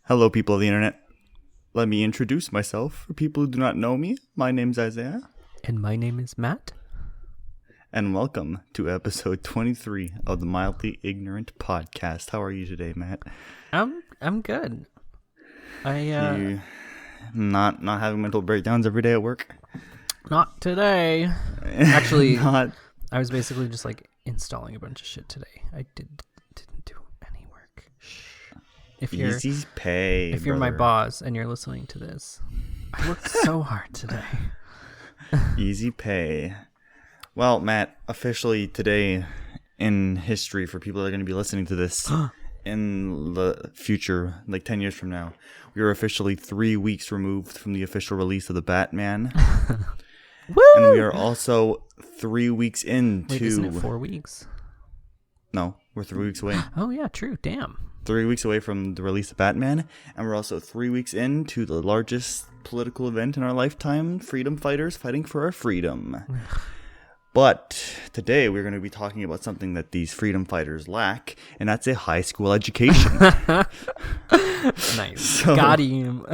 Hello, people of the internet. Let me introduce myself for people who do not know me. My name's Isaiah. And my name is Matt. And welcome to episode 23 of the Mildly Ignorant podcast. How are you today, Matt? I'm good. You not having mental breakdowns every day at work? Not today. Actually, Not. I was basically just like installing a bunch of shit today. I didn't do any work. Shh. If you're my boss and you're listening to this, I worked so hard today. Easy pay. Well, Matt, officially today in history, for people that are going to be listening to this in the future, like 10 years from now, we are officially 3 weeks removed from the official release of the Batman. Woo! And we are also 3 weeks into... Wait, isn't it 4 weeks? No, we're 3 weeks away. Oh, yeah, true. Damn. 3 weeks away from the release of Batman. And we're also 3 weeks into the largest political event in our lifetime, freedom fighters fighting for our freedom. But today we're going to be talking about something that these freedom fighters lack, and that's a high school education. Nice. So, got him.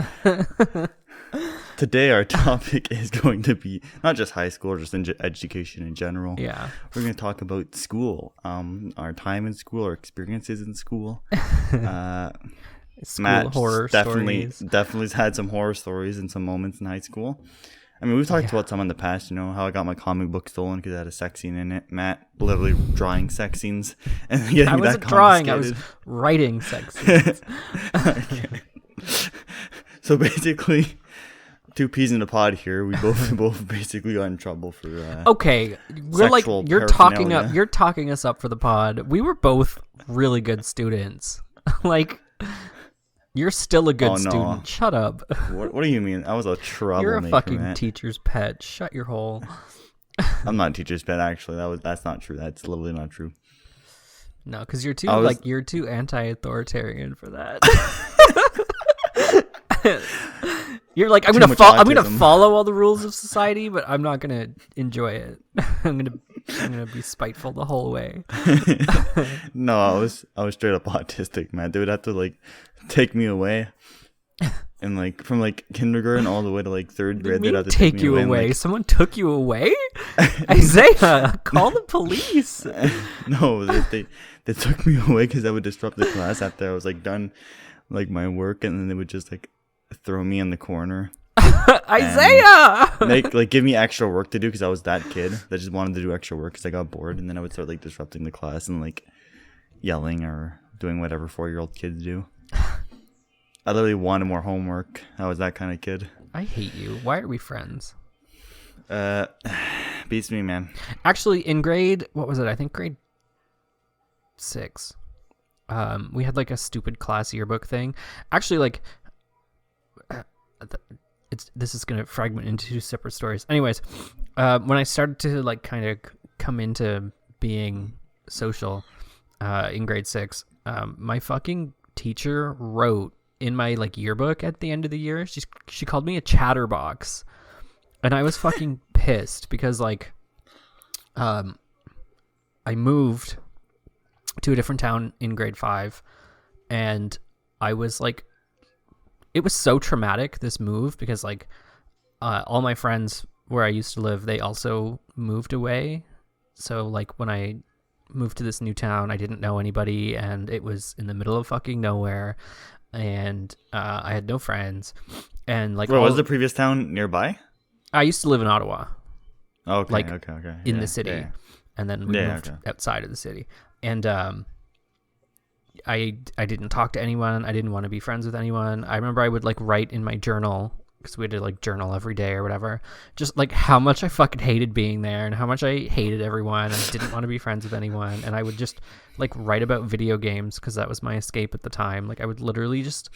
Today our topic is going to be not just high school, just education in general. Yeah. We're going to talk about school, our time in school, our experiences in school. School Matt horror definitely stories. had some horror stories in some moments in high school. I mean, we've talked about some in the past, you know, how I got my comic book stolen because it had a sex scene in it. Matt literally drawing sex scenes and getting I wasn't drawing, I was writing sex scenes. So basically, two peas in a pod here. We both basically got in trouble for okay, we're like you're talking us up for the pod. We were both really good students. Like, you're still a good student. Shut up. What do you mean? I was a troublemaker. You're a fucking teacher's pet. Shut your hole. I'm not a teacher's pet, actually. That's not true. That's literally not true. No, because you're too you're too anti-authoritarian for that. You're like, I'm gonna follow all the rules of society, but I'm not gonna enjoy it. I'm gonna be spiteful the whole way. No, I was straight up autistic, man. They would have to like take me away, and like from like kindergarten all the way to like third grade, they'd have to take me away. Like, someone took you away? Isaiah, call the police. No, they took me away because I would disrupt the class after I was like done like my work, and then they would just like throw me in the corner. Isaiah, give me extra work to do because I was that kid that just wanted to do extra work because I got bored, and then I would start like disrupting the class and like yelling or doing whatever 4-year-old kids do. I literally wanted more homework. I was that kind of kid. I hate you. Why are we friends? Beats me, man. Actually, in grade, what was it? I think grade 6. We had like a stupid class yearbook thing. Actually, like, this is gonna fragment into 2 separate stories. Anyways, when I started to like kind of come into being social in grade 6, my fucking teacher wrote in my like yearbook at the end of the year, she called me a chatterbox, and I was fucking pissed because like I moved to a different town in grade 5, and I was like, it was so traumatic, this move, because like all my friends where I used to live, they also moved away. So like when I moved to this new town, I didn't know anybody, and it was in the middle of fucking nowhere, and I had no friends. And like, was the previous town nearby? I used to live in Ottawa. Okay, like, okay. In the city, and then we moved outside of the city, and I didn't talk to anyone. I didn't want to be friends with anyone. I remember I would like write in my journal, because we had to like journal every day or whatever, just like how much I fucking hated being there and how much I hated everyone and didn't want to be friends with anyone. And I would just like write about video games because that was my escape at the time. Like I would literally just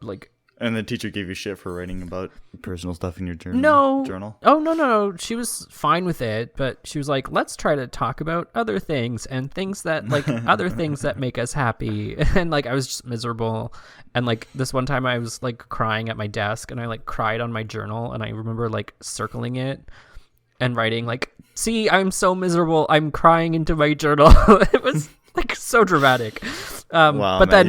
like... And the teacher gave you shit for writing about personal stuff in your journal? Oh, no. She was fine with it, but she was like, let's try to talk about other things and things that, like, other things that make us happy. And, like, I was just miserable. And, like, this one time I was, like, crying at my desk, and I, like, cried on my journal, and I remember, like, circling it and writing, like, see, I'm so miserable. I'm crying into my journal. It was, like, so dramatic. Wow, but man, then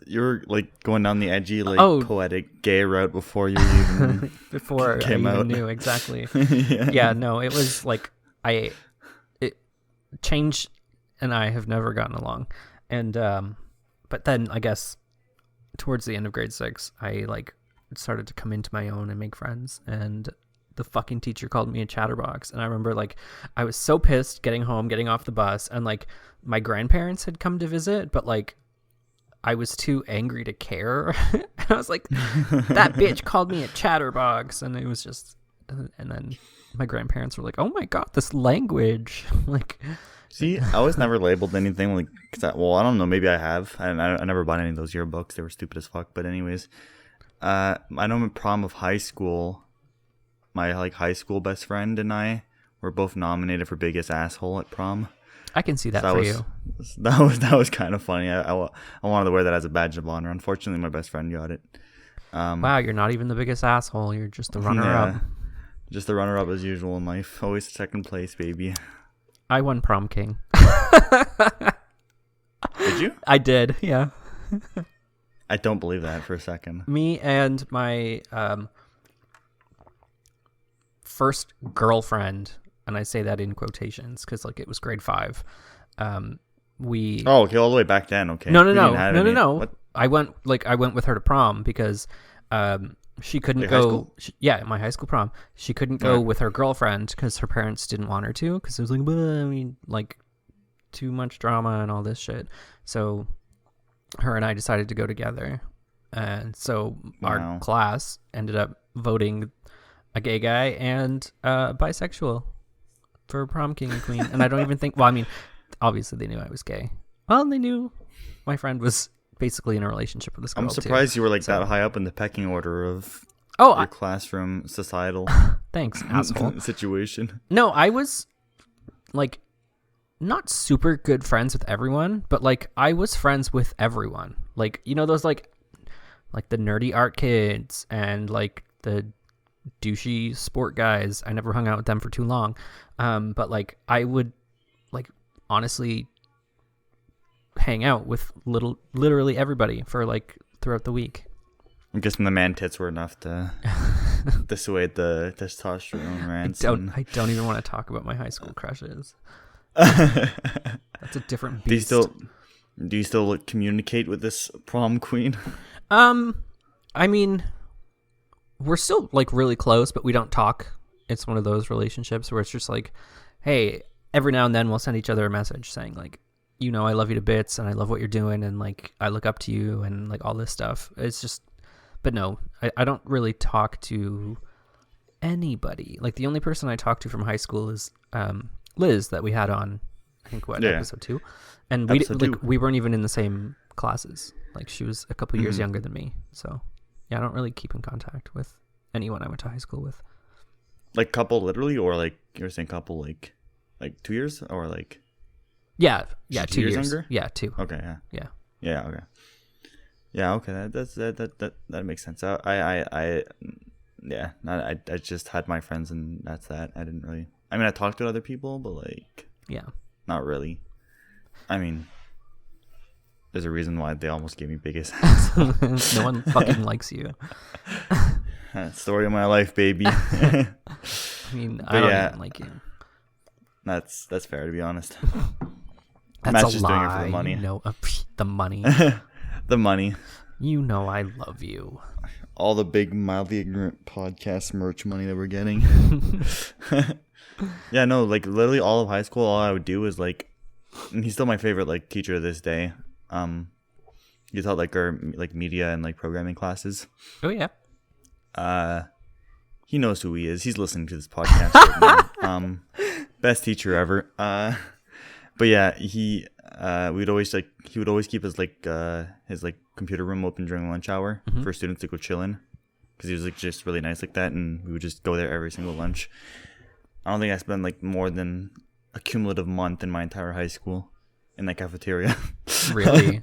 you were like going down the edgy, like Oh. poetic gay route before you even before I came even out. knew exactly. Yeah. Yeah, no, it was like Change and I have never gotten along, and but then I guess towards the end of grade 6, I like started to come into my own and make friends, and the fucking teacher called me a chatterbox. And I remember like I was so pissed getting home, getting off the bus, and like my grandparents had come to visit, but like I was too angry to care. I was like, that bitch called me a chatterbox, and it was just, and then my grandparents were like, oh my god, this language. Like, See, I was never labeled anything like, I don't know, maybe I have. I never bought any of those yearbooks. They were stupid as fuck. But anyways, I know in prom of high school, my like high school best friend and I were both nominated for biggest asshole at prom. I can see that So for you. That was kind of funny. I wanted to wear that as a badge of honor. Unfortunately, my best friend got it. Wow, you're not even the biggest asshole. You're just the runner-up. Just the runner-up as usual in life. Always second place, baby. I won prom king. Did you? I did, yeah. I don't believe that for a second. Me and my first girlfriend, and I say that in quotations because like it was grade 5. We Oh, okay, all the way back then. Okay. no. What? I went with her to prom because she couldn't Like high go. school? My high school prom. She couldn't go with her girlfriend because her parents didn't want her to, because it was like, I mean, like too much drama and all this shit. So her and I decided to go together, and so our class ended up voting a gay guy and bisexual for prom king and queen. And I don't even think, well, I mean, obviously they knew I was gay. Well, they knew my friend was basically in a relationship with this girl. I'm surprised too. you were like that high up in the pecking order of Oh, your classroom societal thanks, asshole. situation. No, I was like not super good friends with everyone, but like I was friends with everyone. Like, you know, those like the nerdy art kids and like the douchey sport guys. I never hung out with them for too long. But like I would like honestly hang out with literally everybody for like throughout the week. I'm guessing the man tits were enough to dissuade the testosterone rants. I don't even want to talk about my high school crushes. That's a different beast. Do you still communicate with this prom queen? I mean, we're still like really close, but we don't talk. It's one of those relationships where it's just like, hey, every now and then we'll send each other a message saying like, you know, I love you to bits and I love what you're doing and like I look up to you and like all this stuff. It's just, but no, I don't really talk to anybody. Like the only person I talk to from high school is Liz that we had on, I think episode 2, and we weren't even in the same classes. Like she was a couple years younger than me, so yeah, I don't really keep in contact with anyone I went to high school with. Like couple literally, or like you're saying couple like 2 years, or like yeah 2 years younger? Yeah, 2. Okay, yeah okay. Yeah, okay. That makes sense. I just had my friends and that's that. I didn't really. I mean, I talked to other people, but like, yeah, not really. I mean, there's a reason why they almost gave me biggest ass. No one fucking likes you. Story of my life, baby. I mean, I don't even like you. That's fair, to be honest. That's Matt's a just lie. doing it for the money. You know, the money. The money. You know I love you. All the big mildly ignorant podcast merch money that we're getting. Yeah, no, like literally all of high school, all I would do is like, and he's still my favorite like teacher to this day. He taught like our like media and like programming classes. Oh yeah. He knows who he is. He's listening to this podcast right now. Best teacher ever. But yeah, he would always keep his like computer room open during lunch hour for students to go chill in, because he was like just really nice like that, and we would just go there every single lunch. I don't think I spent like more than a cumulative month in my entire high school in that cafeteria. Really?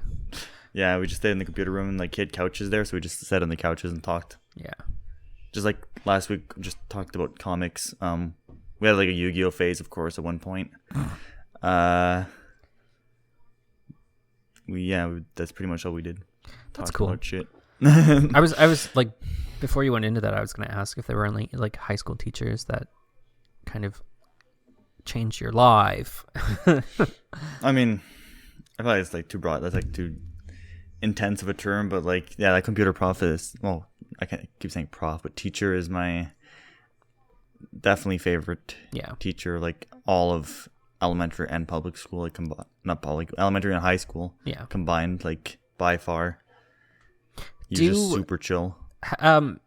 Yeah, we just stayed in the computer room, and like he had couches there, so we just sat on the couches and talked. Yeah. Just like last week, just talked about comics. We had like a Yu-Gi-Oh phase, of course, at one point. that's pretty much all we did. That's Talked cool. about shit. I was like, before you went into that, I was going to ask if there were any like high school teachers that kind of changed your life. I mean, I feel like it's like too broad. That's like too intense of a term, but like, yeah, that computer prof is, well, I can't keep saying prof, but teacher is my definitely favorite teacher, like all of elementary and public school, like not public, elementary and high school combined, like by far. He's just super chill. Have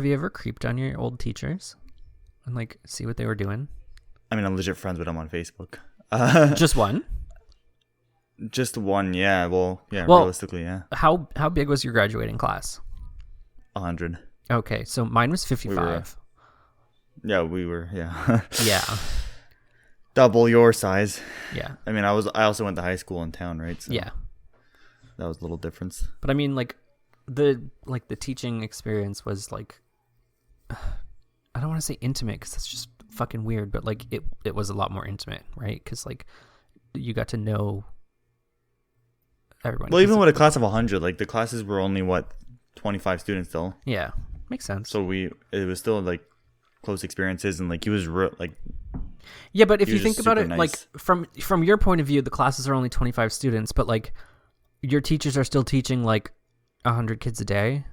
you ever creeped on your old teachers and like see what they were doing? I mean, I'm legit friends with them on Facebook. Just one? Just one, yeah. Well, realistically, yeah. How big was your graduating class? 100. Okay, so mine was 55. We were, yeah. Yeah. Double your size. Yeah. I mean, I also went to high school in town, right? So yeah. That was a little difference. But I mean, like the teaching experience was like, I don't want to say intimate because that's just fucking weird, but like it was a lot more intimate, right? Because like you got to know everyone. Well, even with a class of 100, like the classes were only 25 students still. Yeah, makes sense. So it was still like close experiences, and like he was like. Yeah, but if you think about it, nice. Like from your point of view, the classes are only 25 students, but like your teachers are still teaching like 100 kids a day.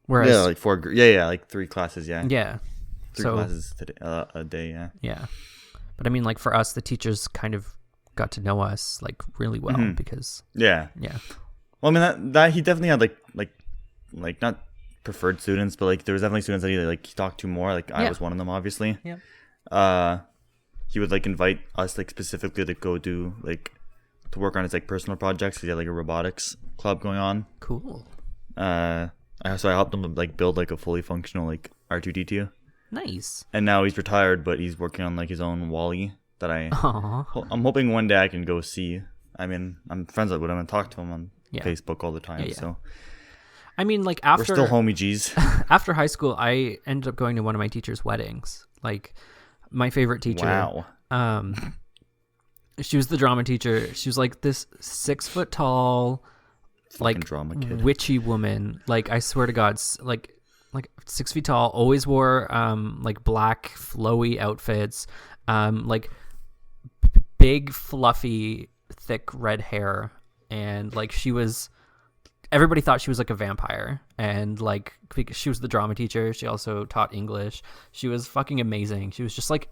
Whereas like like 3 classes, yeah, 3 classes a day, yeah. But I mean, like for us, the teachers kind of got to know us like really well because yeah. Well, I mean that he definitely had like not preferred students, but like there was definitely students that he talked to more. Like I was one of them, obviously. Yeah. He would like invite us like specifically to go do like to work on his like personal projects. He had like a robotics club going on. Cool. So I helped him like build like a fully functional like R2D2. Nice. And now he's retired, but he's working on like his own Wall-E that I'm hoping one day I can go see. I mean, I'm friends with him and talk to him on Facebook all the time. Yeah. So I mean, like after we're still homie G's. After high school, I ended up going to one of my teacher's weddings. Like my favorite teacher. Wow. She was the drama teacher. She was like this 6 foot tall, like drama kid. Witchy woman. Like I swear to God, like 6 feet tall. Always wore like black flowy outfits. Like big fluffy thick red hair, and like everybody thought she was like a vampire, and like because she was the drama teacher, she also taught English. She was fucking amazing. She was just like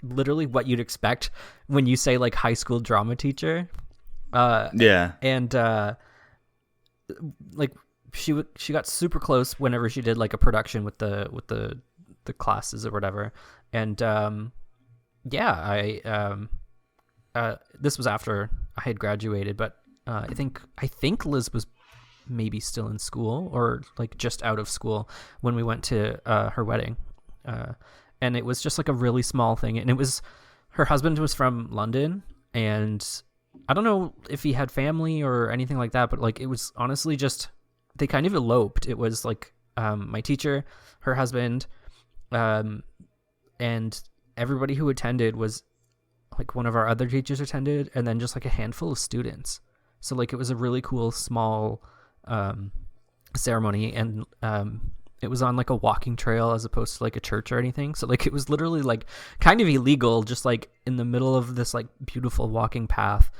literally what you'd expect when you say like high school drama teacher. And like she got super close whenever she did like a production with the classes or whatever. And this was after I had graduated, but I think Liz was maybe still in school or like just out of school when we went to her wedding. And it was just like a really small thing, and her husband was from London, and I don't know if he had family or anything like that, but like it was honestly just they kind of eloped. It was like my teacher, her husband, and everybody who attended was like one of our other teachers attended, and then just like a handful of students. So like it was a really cool small ceremony, and it was on like a walking trail as opposed to like a church or anything. So like it was literally like kind of illegal, just like in the middle of this like beautiful walking path.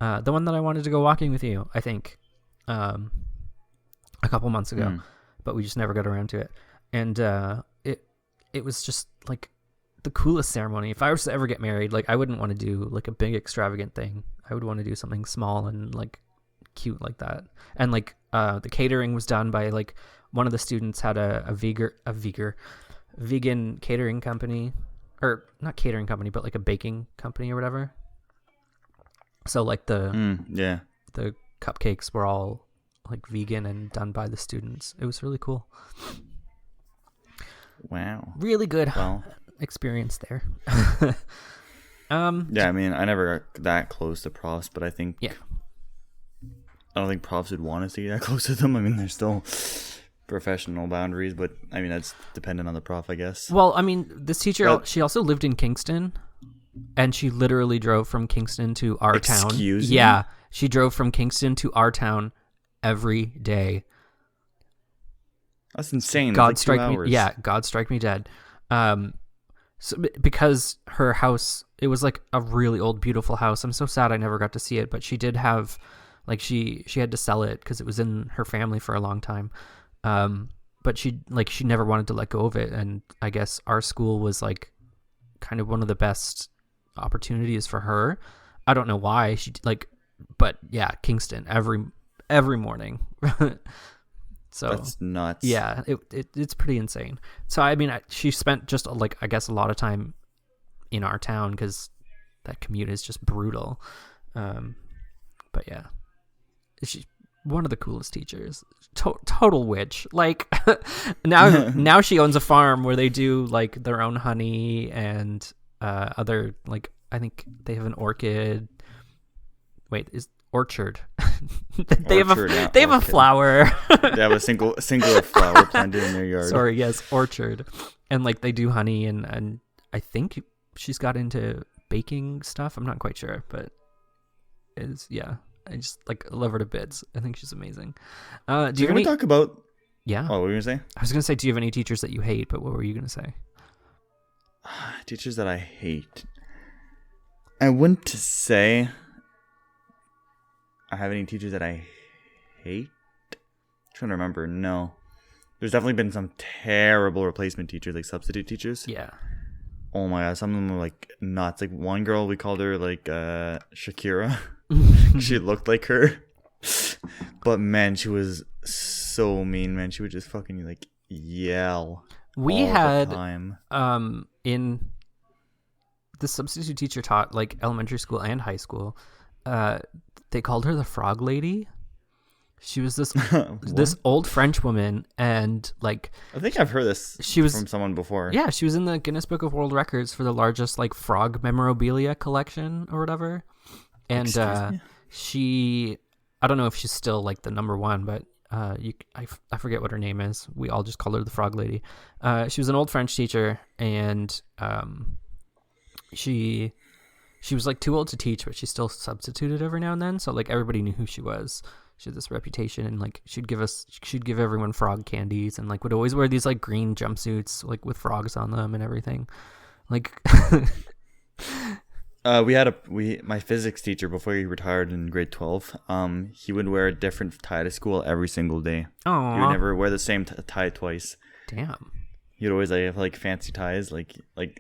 The one that I wanted to go walking with you, I think, a couple months ago, but we just never got around to it. And it was just like the coolest ceremony. If I was to ever get married, like I wouldn't want to do like a big extravagant thing. I would want to do something small and like cute like that. And like the catering was done by like one of the students had a vegan catering company, or not catering company, but like a baking company or whatever. So like the cupcakes were all like vegan and done by the students. It was really cool. Wow. Really good experience there. Yeah, I mean, I never got that close to profs, but I think I don't think profs would want us to get that close to them. I mean, there's still professional boundaries, but I mean, that's dependent on the prof, I guess. Well, I mean, this teacher, she also lived in Kingston, and she literally drove from Kingston to our town. Excuse me? Yeah, She drove from Kingston to our town every day. That's insane. God Like 2 strike hours. me. Yeah, God strike me dead. So, because her house, it was like a really old, beautiful house. I'm so sad I never got to see it, but she did have, like, she had to sell it because it was in her family for a long time. But she never wanted to let go of it, and I guess our school was like kind of one of the best opportunities for her. I don't know why but yeah, Kingston every morning. So That's nuts. yeah, it's pretty insane. So I mean, she spent just like, I guess, a lot of time in our town because that commute is just brutal. But yeah, she's one of the coolest teachers. Total witch. Like now she owns a farm where they do like their own honey and other, like, I think they have an orchid. Wait, is orchard? They have a flower. They have a singular flower planted in their yard. Sorry, yes, orchard, and like they do honey, and I think she's got into baking stuff. I'm not quite sure, but I just like love her to bits. I think she's amazing. Do you want to talk about? Yeah. Oh, what were you gonna say? I was gonna say, do you have any teachers that you hate? But what were you gonna say? Teachers that I hate. I wouldn't say I have any teachers that I hate. I'm trying to remember. No. There's definitely been some terrible replacement teachers, like substitute teachers. Yeah. Oh my god, some of them were like nuts. Like one girl, we called her like Shakira. She looked like her. But man, she was so mean, man. She would just fucking like yell. We all had the time. In the substitute teacher taught like elementary school and high school. They called her the Frog Lady. She was this old French woman, and like I think I've heard this from someone before. Yeah, she was in the Guinness Book of World Records for the largest like frog memorabilia collection or whatever. And I don't know if she's still like the number one, but I forget what her name is. We all just call her the Frog Lady. She was an old French teacher, and she was like too old to teach, but she still substituted every now and then. So like everybody knew who she was. She had this reputation, and like she'd give everyone frog candies, and like would always wear these like green jumpsuits like with frogs on them and everything. Like my physics teacher before he retired in grade 12. He would wear a different tie to school every single day. Aww. He would never wear the same tie twice. Damn. He'd always like have like fancy ties, like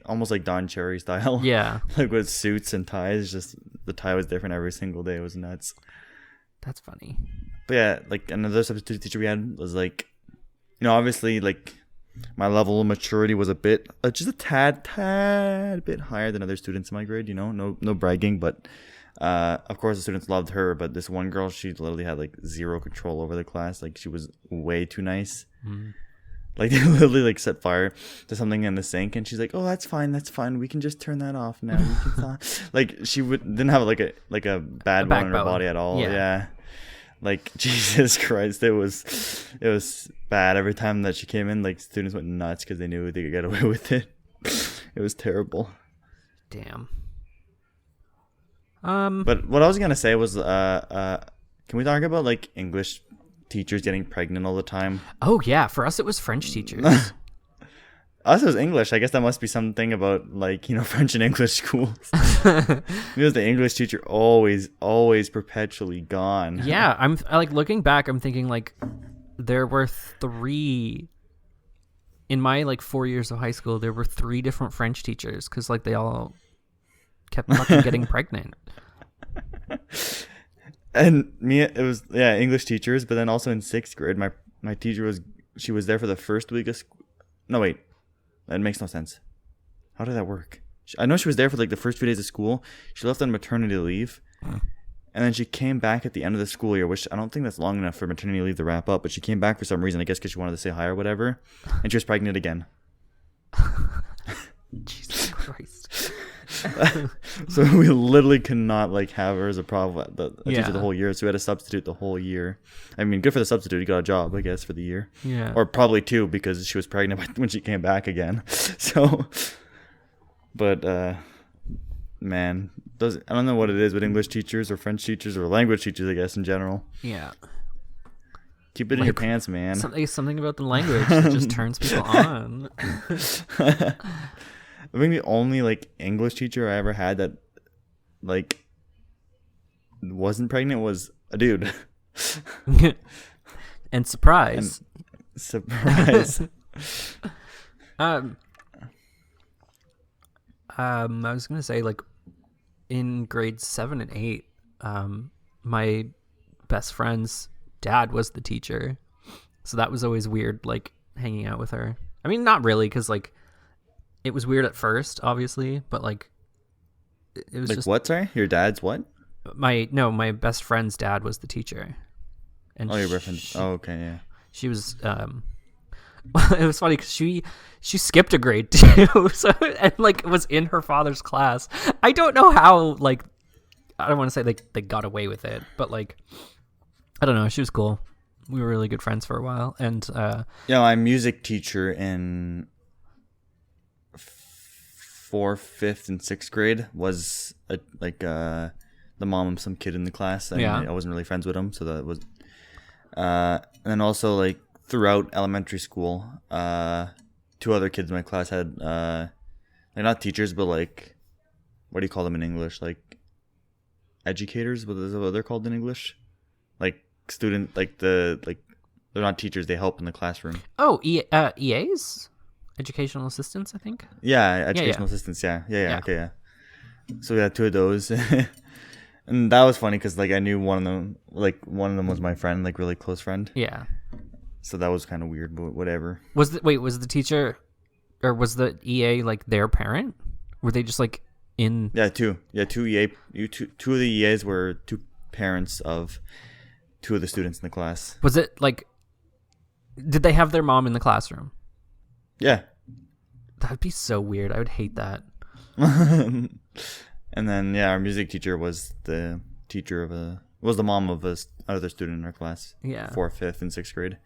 almost like Don Cherry style. Yeah. Like with suits and ties, just the tie was different every single day. It was nuts. That's funny. But yeah, like another substitute teacher we had was like, obviously like my level of maturity was a bit, just a tad bit higher than other students in my grade. No bragging, but of course the students loved her. But this one girl, she literally had like zero control over the class. Like she was way too nice. Mm. Like they literally like set fire to something in the sink, and she's like, "Oh, that's fine. We can just turn that off now." We can stop. Like she didn't have like a bad one in her body at all. Yeah. Like Jesus Christ, it was bad. Every time that she came in, like students went nuts because they knew they could get away with it. It was terrible. Damn. But what I was gonna say was, can we talk about like English teachers getting pregnant all the time? Oh yeah, for us it was French teachers. Us it was English. I guess that must be something about like French and English schools. Because the English teacher always perpetually gone. Yeah, I'm like looking back. I'm thinking like there were 3 in my like 4 years of high school. There were 3 different French teachers because like they all kept fucking getting pregnant. And me, it was English teachers, but then also in 6th grade, my teacher was there for the first week of school. No wait, that makes no sense. How did that work? I know she was there for like the first few days of school. She left on maternity leave, and then she came back at the end of the school year, which I don't think that's long enough for maternity leave to wrap up. But she came back for some reason, I guess because she wanted to say hi or whatever, and she was pregnant again. Jesus Christ. So we literally could not like have her as a teacher the whole year, so we had to substitute the whole year. I mean, good for the substitute, he got a job I guess for the year, or probably 2 because she was pregnant when she came back again. So but man, those I don't know what it is with English teachers or French teachers or language teachers, I guess, in general. Yeah. Keep it in your pants, man. Something about the language that just turns people on. I think the only like English teacher I ever had that like wasn't pregnant was a dude. And surprise. Surprise. I was gonna say, like, in grades 7 and 8, my best friend's dad was the teacher, so that was always weird, like, hanging out with her. I mean, not really, because, like, it was weird at first, obviously, but, like, it was like, just... what, sorry? Your dad's what? My best friend's dad was the teacher. And your reference. Oh, okay, yeah. She was, it was funny because she skipped a grade too, so, and, like, was in her father's class. I don't know how, like, I don't want to say, like, they got away with it, but, like, I don't know. She was cool. We were really good friends for a while, and yeah, my music teacher in 4th, 5th, and 6th grade was the mom of some kid in the class. And I wasn't really friends with him, so that was. And then also, like, throughout elementary school, 2 other kids in my class had like, not teachers, but, like, what do you call them in English? Like, educators. What is what they're called in English? Like, student, like, they're not teachers, they help in the classroom. Oh, EAs, educational assistants, I think. Yeah, educational assistants. Yeah. Okay, yeah. So we had 2 of those. And that was funny because, like, I knew one of them. Like, one of them was my friend, like, really close friend. Yeah. So that was kind of weird, but whatever. Was the teacher, or was the EA, like, their parent? Were they just, like, in? Yeah, 2. Yeah, 2 EA. 2 of the EAs were 2 parents of 2 of the students in the class. Was it, like, did they have their mom in the classroom? Yeah. That'd be so weird. I would hate that. And then, yeah, our music teacher was the mom of another student in our class. Yeah. 4th, 5th, and 6th grade.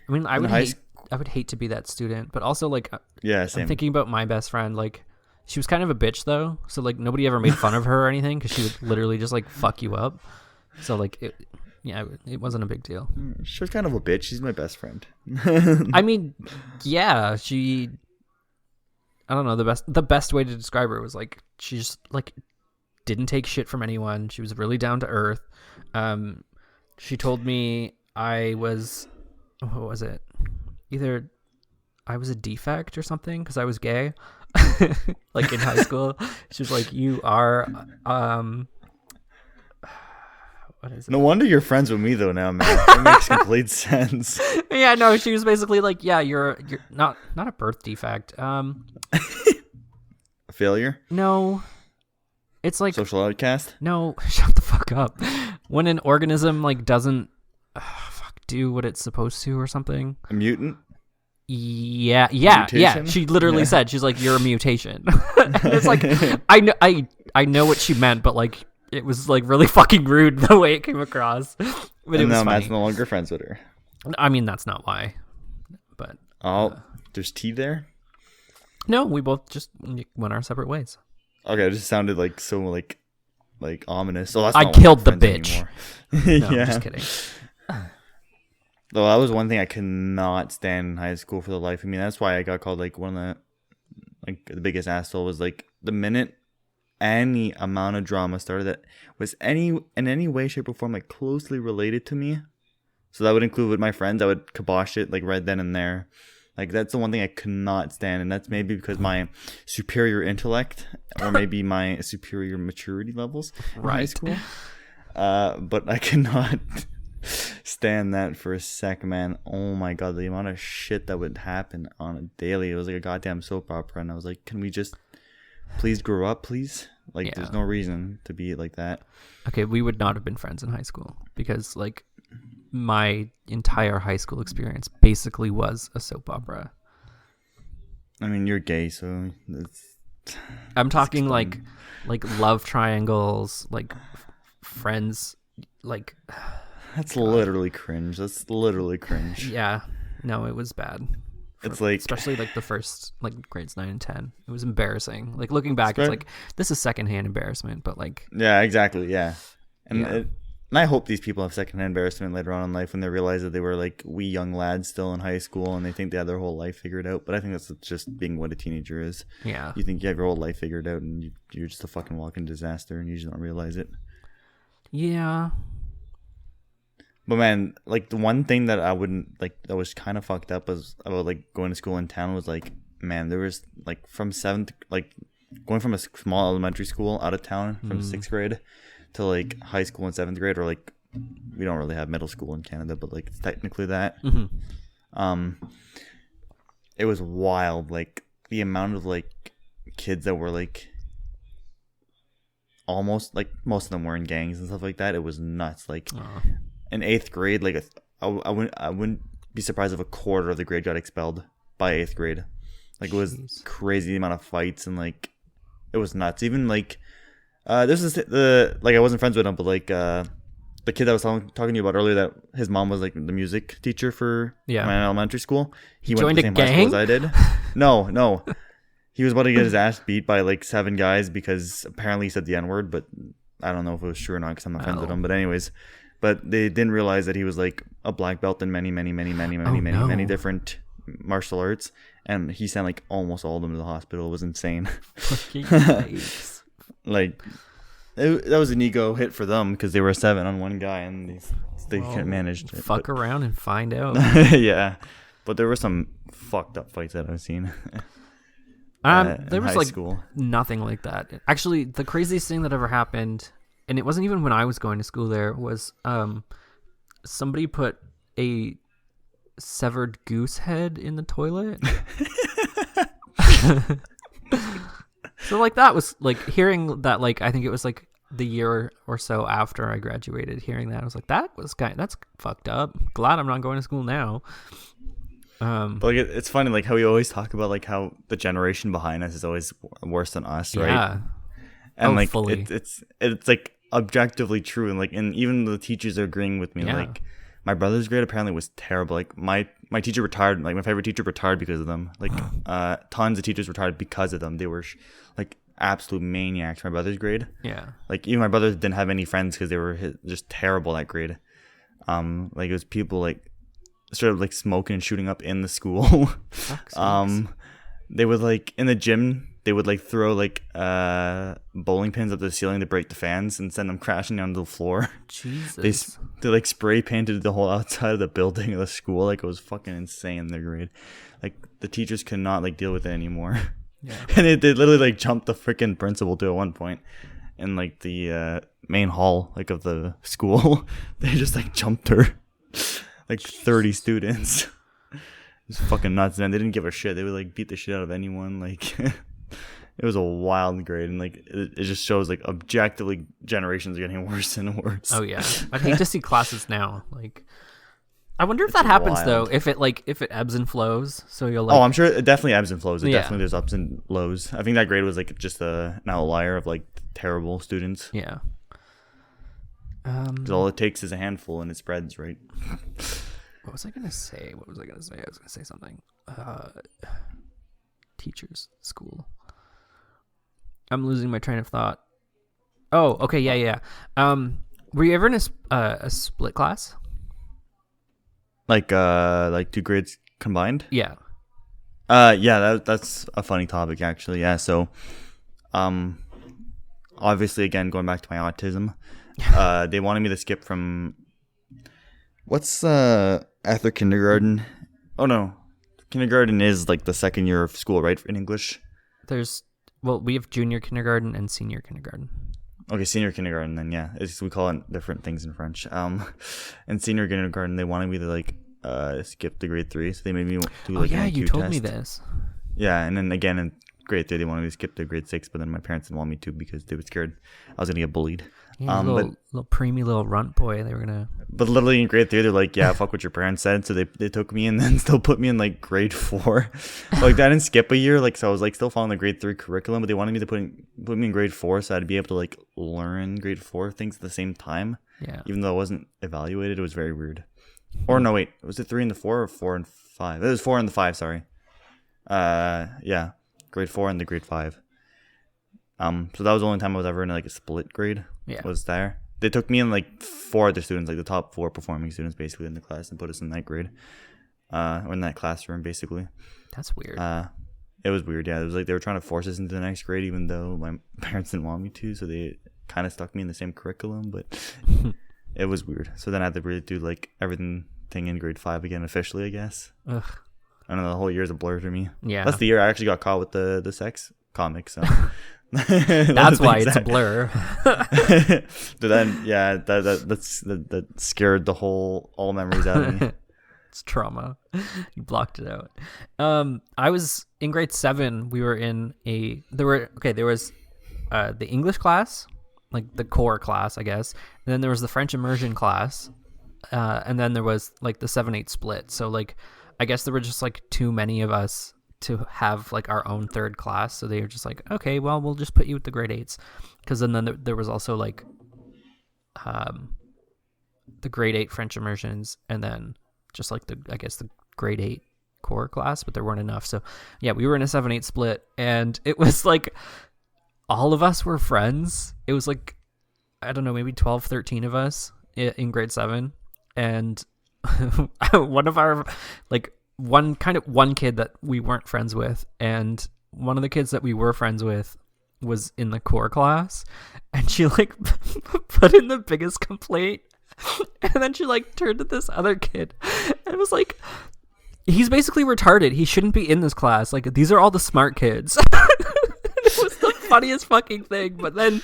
I mean, I would hate to be that student, but also, like, yeah, same. I'm thinking about my best friend. Like, she was kind of a bitch though, so, like, nobody ever made fun of her or anything because she would literally just, like, fuck you up. So, like, it wasn't a big deal. She was kind of a bitch. She's my best friend. I mean, yeah, I don't know, the best way to describe her was, like, she just, like, didn't take shit from anyone. She was really down to earth. She told me I was, what was it? Either I was a defect or something because I was gay. Like, in high school. She was like, you are, what is it? No wonder you're friends with me though now, man. That makes complete sense. Yeah, no, she was basically like, yeah, you're not a birth defect. A failure? No. It's like social outcast? No, shut the fuck up. When an organism, like, doesn't do what it's supposed to or something. A mutant? Yeah. She literally said, she's like, you're a mutation. And it's like, I know what she meant, but, like, it was, like, really fucking rude the way it came across. But it was funny. Matt's no longer friends with her. I mean, that's not why. But there's tea there? No, we both just went our separate ways. Okay, it just sounded like so like ominous. So that's I killed the bitch. No, yeah. I'm just kidding. Though that was one thing I could not stand in high school for the life of me. That's why I got called, like, one of the, like, the biggest asshole. Was, like, the minute any amount of drama started that was in any way, shape, or form, like, closely related to me. So that would include with my friends. I would kibosh it, like, right then and there. Like, that's the one thing I could not stand, and that's maybe because my superior intellect or maybe my superior maturity levels in high school. But I cannot stand that for a sec, man. Oh my god, the amount of shit that would happen on a daily. It was like a goddamn soap opera, and I was like, can we just please grow up, please? Like, there's no reason to be like that. Okay, we would not have been friends in high school because, like, my entire high school experience basically was a soap opera. I mean, you're gay, so I'm talking like love triangles, like friends, like. That's literally cringe. That's literally cringe. Yeah, no, it was bad. It's like, especially like the first like grades 9 and 10. It was embarrassing. Like looking back, it's like this is secondhand embarrassment, but like yeah, exactly, yeah. And yeah. and I hope these people have secondhand embarrassment later on in life when they realize that they were like wee young lads still in high school and they think they had their whole life figured out. But I think that's just being what a teenager is. Yeah. You think you have your whole life figured out and you're just a fucking walking disaster and you just don't realize it. Yeah. But man, like the one thing that I wouldn't like that was kind of fucked up was about like going to school in town was like, man, there was like from seventh, like going from a small elementary school out of town from sixth grade to like high school in seventh grade, or like we don't really have middle school in Canada, but like it's technically that. It was wild, like the amount of like kids that were like almost like most of them were in gangs and stuff like that. It was nuts. Like in eighth grade, like I wouldn't be surprised if a quarter of the grade got expelled by eighth grade. Like it was crazy the amount of fights and like it was nuts. Even like this is the like I wasn't friends with him, but like the kid that I was talking to you about earlier, that his mom was like the music teacher for my elementary school. He went to the same high school as I did. No. He was about to get his ass beat by like 7 guys because apparently he said the N-word, but I don't know if it was true or not because I'm not friends with him. But anyways, but they didn't realize that he was like a black belt in many different martial arts, and he sent like almost all of them to the hospital. It was insane. Like that was an ego hit for them because they were 7 on one guy and they couldn't manage it. Fuck around and find out. Yeah, but there were some fucked up fights that I've seen. There was like school. Nothing like that. Actually, the craziest thing that ever happened, and it wasn't even when I was going to school there, was somebody put a severed goose head in the toilet. So like that was like hearing that, like I think it was like the year or so after I graduated, hearing that I was like, that's fucked up. Glad I'm not going to school now. But like it's funny like how we always talk about like how the generation behind us is always worse than us, right? Yeah. And like it's like objectively true, and like and even the teachers are agreeing with me. Like my brother's grade apparently was terrible. Like my teacher retired. Like my favorite teacher retired because of them. Like tons of teachers retired because of them. They were like absolute maniacs. My brother's grade. Yeah. Like even my brother didn't have any friends because they were just terrible at grade. Like it was people like started like smoking and shooting up in the school. They would like in the gym. They would like throw like bowling pins up the ceiling to break the fans and send them crashing down to the floor. Jesus. They like spray painted the whole outside of the building of the school. Like it was fucking insane in their grade. Like the teachers could not like deal with it anymore. Yeah. And they literally like jumped the freaking principal too at one point in like the main hall like of the school. They just like jumped her. Like 30 students. It was fucking nuts, man. They didn't give a shit. They would like beat the shit out of anyone. Like it was a wild grade, and like it just shows like objectively generations are getting worse and worse. Oh yeah, I'd hate to see classes now. Like, I wonder if that happens though. If it ebbs and flows, so you'll like. Oh, I'm sure it definitely ebbs and flows. It definitely there's ups and lows. I think that grade was like just an outlier of like terrible students. Yeah. Because all it takes is a handful, and it spreads, right? What was I gonna say? I was gonna say something. Teachers, school. I'm losing my train of thought. Oh, okay, yeah. Were you ever in a split class? Like 2 grades combined? Yeah. Yeah. That's a funny topic, actually. Yeah. So, obviously, again, going back to my autism, they wanted me to skip from what's after kindergarten? Oh no, kindergarten is like the second year of school, right? In English. We have junior kindergarten and senior kindergarten. Okay, senior kindergarten then, yeah. We call it different things in French. In senior kindergarten, they wanted me to like skip to grade 3, so they made me do like an IQ you told test. Me this. Yeah, and then again in grade 3, they wanted me to skip to grade 6, but then my parents didn't want me to because they were scared I was gonna get bullied. Yeah, little preemie little runt boy. They were gonna. But literally in grade 3, they're like, "Yeah, fuck what your parents said." So they took me and then still put me in like grade 4. Like I didn't skip a year, like so I was like still following the grade 3 curriculum, but they wanted me to put me in grade 4 so I'd be able to like learn grade 4 things at the same time. Yeah. Even though I wasn't evaluated, it was very weird. Or no, wait, was it 3 and the 4 or 4 and 5? It was 4 and the 5. Sorry. Yeah, grade 4 and the grade 5. So that was the only time I was ever in like a split grade. Yeah. Was there? They took me and like 4 other students, like the top 4 performing students, basically in the class, and put us in that grade, or in that classroom, basically. That's weird. It was weird. Yeah, it was like they were trying to force us into the next grade, even though my parents didn't want me to. So they kind of stuck me in the same curriculum, but it was weird. So then I had to really do like everything in grade 5 again officially, I guess. Ugh. I don't know. The whole year's a blur to me. Yeah. That's the year I actually got caught with the sex comic. So that's why it's a blur. But then, yeah, that scared all memories out of me. It's trauma. You blocked it out. I was in grade 7. We were in there was the English class, like the core class, I guess. And then there was the French immersion class. And then there was like the 7-8 split. So like, I guess there were just like too many of us to have like our own third class. So they were just like, okay, well, we'll just put you with the grade 8s. Because then there was also like the grade 8 French immersions, and then just like the grade 8 core class, but there weren't enough. So yeah, we were in a 7-8 split, and it was like all of us were friends. It was like, I don't know, maybe 12, 13 of us in grade 7. And one of our, like, one kid that we weren't friends with, and one of the kids that we were friends with was in the core class, and she like put in the biggest complaint, and then she like turned to this other kid and was like, he's basically retarded, he shouldn't be in this class, like these are all the smart kids. It was the funniest fucking thing. But then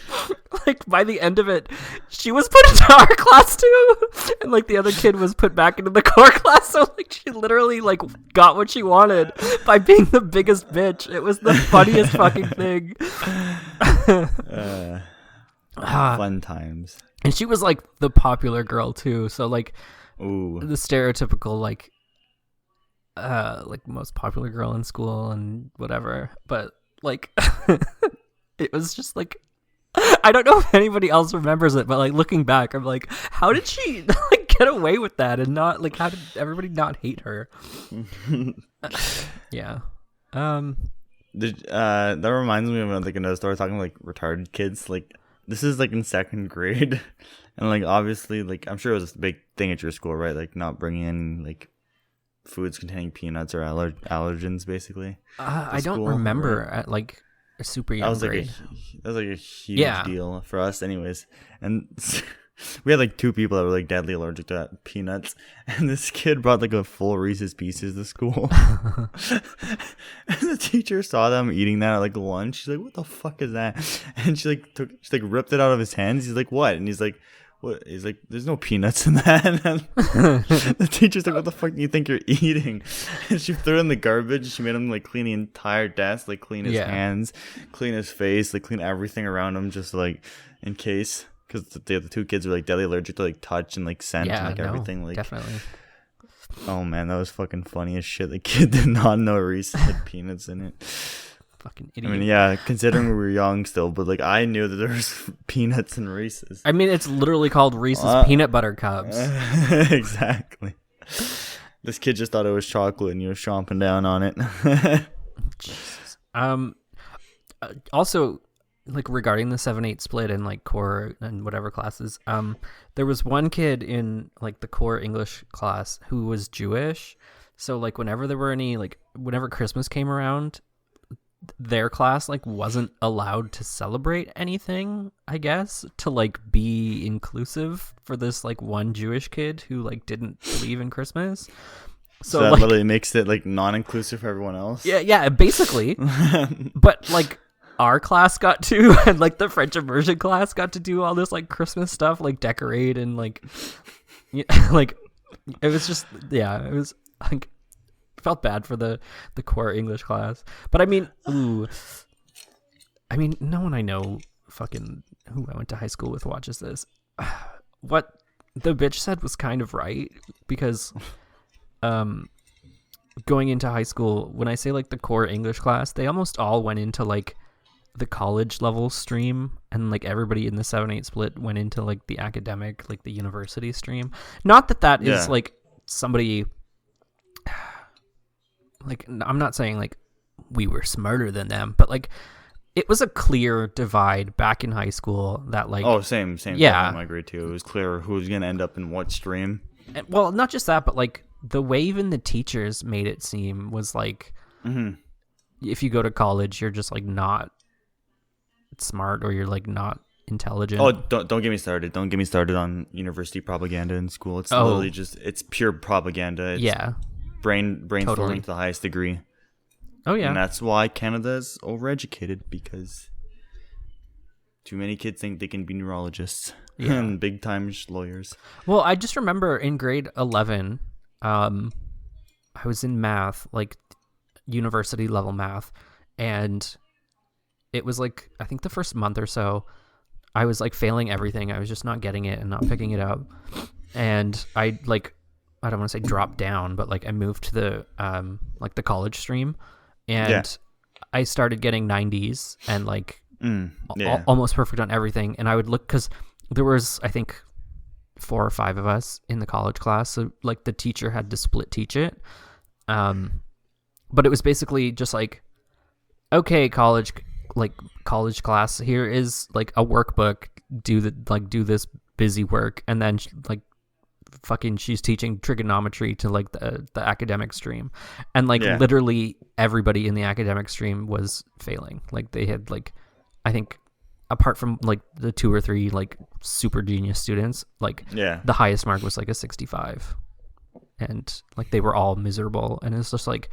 like by the end of it, she was put into our class too, and like the other kid was put back into the core class. So like she literally like got what she wanted by being the biggest bitch. It was the funniest fucking thing. Fun times. And she was like the popular girl too, so like, ooh, the stereotypical like most popular girl in school and whatever. But like it was just like, I don't know if anybody else remembers it, but like looking back, I'm like, how did she like get away with that, and not like, how did everybody not hate her? Yeah. That reminds me of like another story, talking like retarded kids. Like this is like in 2nd grade, and like obviously like I'm sure it was a big thing at your school, right? Like not bringing in like foods containing peanuts or allergens, basically. I don't remember at like a super young grade. That was like a huge deal for us, anyways. And we had like 2 people that were like deadly allergic to peanuts, and this kid brought like a full Reese's Pieces to school. And the teacher saw them eating that at like lunch. She's like, "What the fuck is that?" And she ripped it out of his hands. He's like, "What?" And he's like, "What?" He's like, "There's no peanuts in that." And the teacher's like, "What the fuck do you think you're eating?" And she threw it in the garbage. She made him like clean the entire desk, like clean his hands, clean his face, like clean everything around him, just like in case. Because the 2 kids were like deadly allergic to like touch and like scent and like everything. Like, definitely. Oh man, that was fucking funny as shit. The kid did not know Reese's had peanuts in it. Fucking idiot. I mean, yeah, considering we were young still, but like I knew that there was peanuts in Reese's. I mean, it's literally called Reese's Peanut Butter Cups. Exactly. This kid just thought it was chocolate, and he was chomping down on it. Jesus. Also, like regarding the 7-8 split in like core and whatever classes, there was one kid in like the core English class who was Jewish. So like whenever Christmas came around, their class like wasn't allowed to celebrate anything, I guess, to like be inclusive for this like one Jewish kid who like didn't believe in Christmas. So that like, literally makes it like non-inclusive for everyone else. Yeah, basically. But like our class got to, and like the French immersion class got to do all this like Christmas stuff, like decorate and like like it was just, it was like, felt bad for the core English class. But I mean, no one I know fucking who I went to high school with watches this. What the bitch said was kind of right, because going into high school, when I say like the core English class, they almost all went into like the college level stream, and like everybody in the 7-8 split went into like the academic, like the university stream. Not that is like somebody, like, I'm not saying like we were smarter than them, but like it was a clear divide back in high school that like, same yeah, thing in my grade too. It was clear who was gonna end up in what stream. and, well, not just that, but like the way even the teachers made it seem was like, if you go to college, you're just like not smart, or you're like not intelligent. Oh, don't get me started. Don't get me started on university propaganda in school. It's literally just, it's pure propaganda. It's brainstorming Totally. to the highest degree. Oh yeah. And that's why Canada is overeducated, because too many kids think they can be neurologists and big time lawyers. Well, I just remember in grade 11, I was in math, like university level math, and it was like, I think the first month or so, I was like failing everything. I was just not getting it and not picking it up. And I don't want to say dropped down, but like I moved to the like the college stream, and I started getting 90s and like almost perfect on everything. And I would look, because there was, I think, 4 or 5 of us in the college class, so like the teacher had to split teach it. But it was basically just like, okay, college class, here is like a workbook, do this busy work, and then like fucking she's teaching trigonometry to like the academic stream, and like literally everybody in the academic stream was failing. Like they had like, I think apart from like the 2 or 3 like super genius students, like the highest mark was like a 65, and like they were all miserable. And it's just like,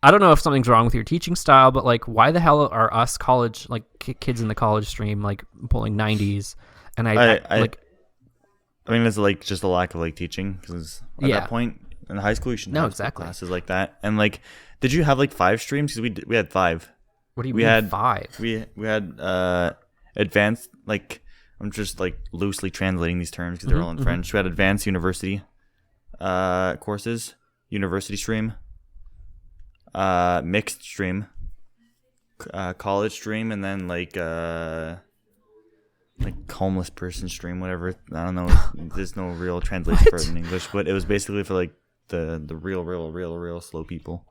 I don't know if something's wrong with your teaching style, but like, why the hell are us college, like kids in the college stream, like pulling 90s? And I think it's like just a lack of like teaching, because at that point in high school you should have classes like that. And like, did you have like 5 streams? Because we had 5. What do you mean 5? We had advanced, like, I'm just like loosely translating these terms because they're all in French. We had advanced university courses, university stream, mixed stream, college stream, and then like homeless person stream, whatever. I don't know. There's no real translation for it in English, but it was basically for like the real slow people.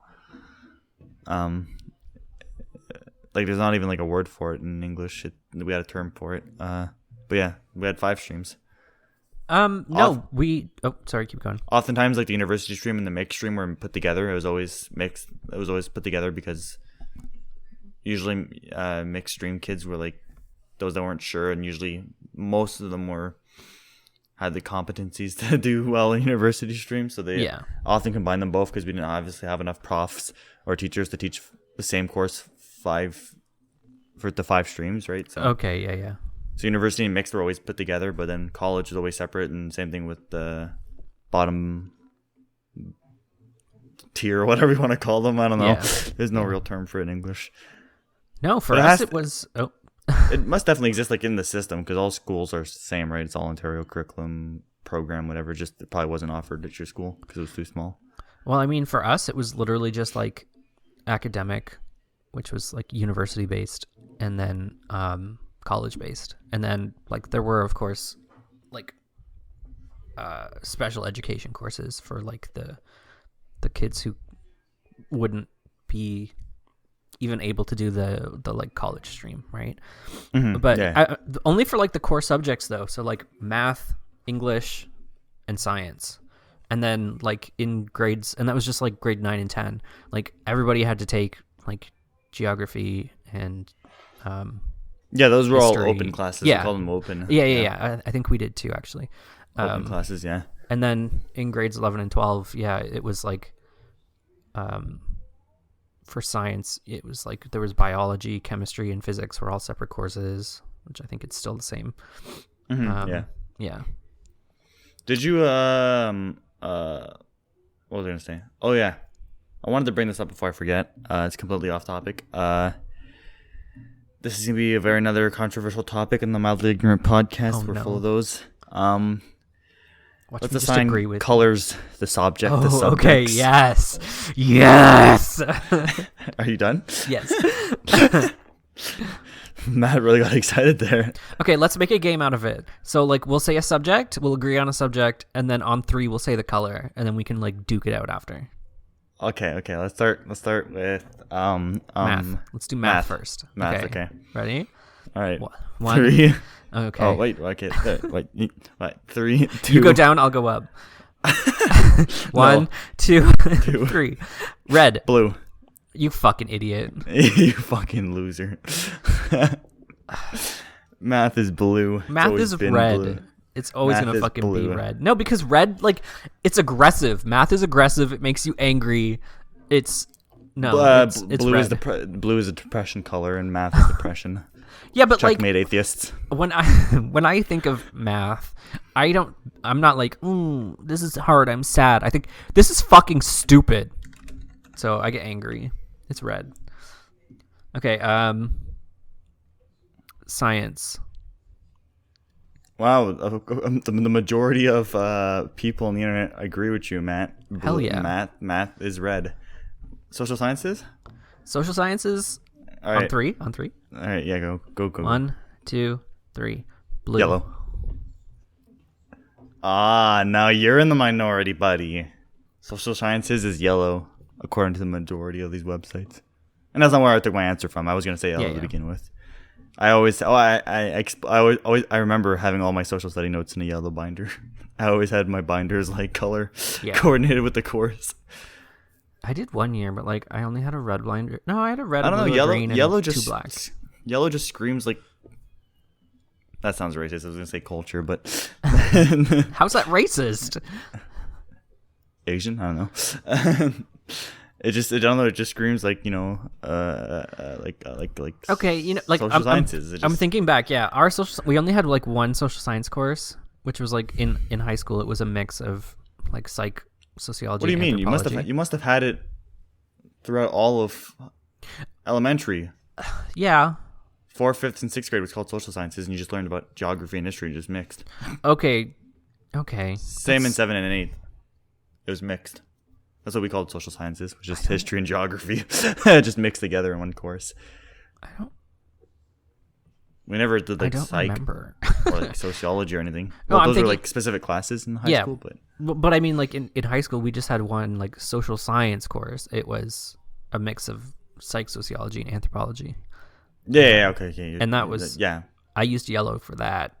Like there's not even like a word for it in English. We had a term for it. But yeah, we had 5 streams. Sorry, keep going. Oftentimes, like the university stream and the mixed stream were put together. It was always mixed. It was always put together because usually mixed stream kids were like those that weren't sure, and usually most of them had the competencies to do well in university stream. So they often combined them both, because we didn't obviously have enough profs or teachers to teach the same course 5 streams, right? So okay, So university and mixed were always put together, but then college was always separate, and same thing with the bottom tier or whatever you want to call them. I don't know. Yeah. There's no real term for it in English. No, for us it was... It must definitely exist like in the system, because all schools are the same, right? It's all Ontario curriculum, program, whatever. Just it probably wasn't offered at your school because it was too small. Well, I mean, for us, it was literally just like academic, which was like university based, and then college based, and then like there were of course like special education courses for like the kids who wouldn't be even able to do the like college stream, right? But only for like the core subjects though, so like math, English, and science. And then like in grades, and that was just like grade 9 and 10, like everybody had to take like geography and those were history. all open classes. We called them open. I think we did too, actually. Open classes. And then in grades 11 and 12, it was like for science, it was like there was biology, chemistry, and physics were all separate courses, which I think it's still the same. Yeah. Did you what was I gonna say? Oh yeah, I wanted to bring this up before I forget. It's completely off topic. This is gonna be another controversial topic in the Mildly Ignorant podcast. We're full of those. Let's assign colors the subject. The subjects. Okay. Yes. Are you done? Yes. Matt really got excited there. Okay, let's make a game out of it. So like we'll say a subject, we'll agree on a subject, and then on 3 we'll say the color, and then we can like duke it out after. Okay. Let's start with Math. Let's do math first. Math. Okay. Ready? All right. 1. 3. Okay. Oh wait. Okay. Wait. 3, 2. You go down, I'll go up. 1, 2, 3. Red. Blue. You fucking idiot. You fucking loser. Math is blue. Math is red. Blue. It's always going to fucking be red. No, because red, like, it's aggressive. Math is aggressive. It makes you angry. It's it's blue red. Blue is a depression color, and math is depression. Yeah, but Checkmate like atheists. When I think of math, I'm not like, this is hard, I'm sad. I think this is fucking stupid. So I get angry. It's red. Okay, science. Wow, the majority of people on the internet agree with you, Matt. Hell yeah. Math is red. Social sciences? Social sciences. All right. On 3. All right, yeah, go. 1, 2, 3. Blue. Yellow. Now you're in the minority, buddy. Social sciences is yellow, according to the majority of these websites. And that's not where I took my answer from. I was gonna say yellow to begin with. I remember having all my social study notes in a yellow binder. I always had my binders like color coordinated with the course. I did 1 year, but like I only had a red binder. No, I had a red, I don't know, blue, green, yellow and just 2 blacks. Yellow just screams like. That sounds racist. I was gonna say culture, but how's that racist? Asian? I don't know. I don't know. It just screams like like. Okay, like social sciences. I'm thinking back. Yeah, we only had like 1 social science course, which was like in high school. It was a mix of like psych, sociology. What do you mean? Anthropology. You must have had it throughout all of elementary. Yeah. 4th, 5th, and 6th grade was called social sciences, and you just learned about geography and history, just mixed. Okay. Same in 7th and 8th. It was mixed. That's what we called social sciences, which is history and geography, just mixed together in one course. We never did like psych or like sociology or anything. No, well, those were like specific classes in high school, but I mean, like in high school, we just had 1 like social science course. It was a mix of psych, sociology, and anthropology. Yeah, okay. And that was I used yellow for that,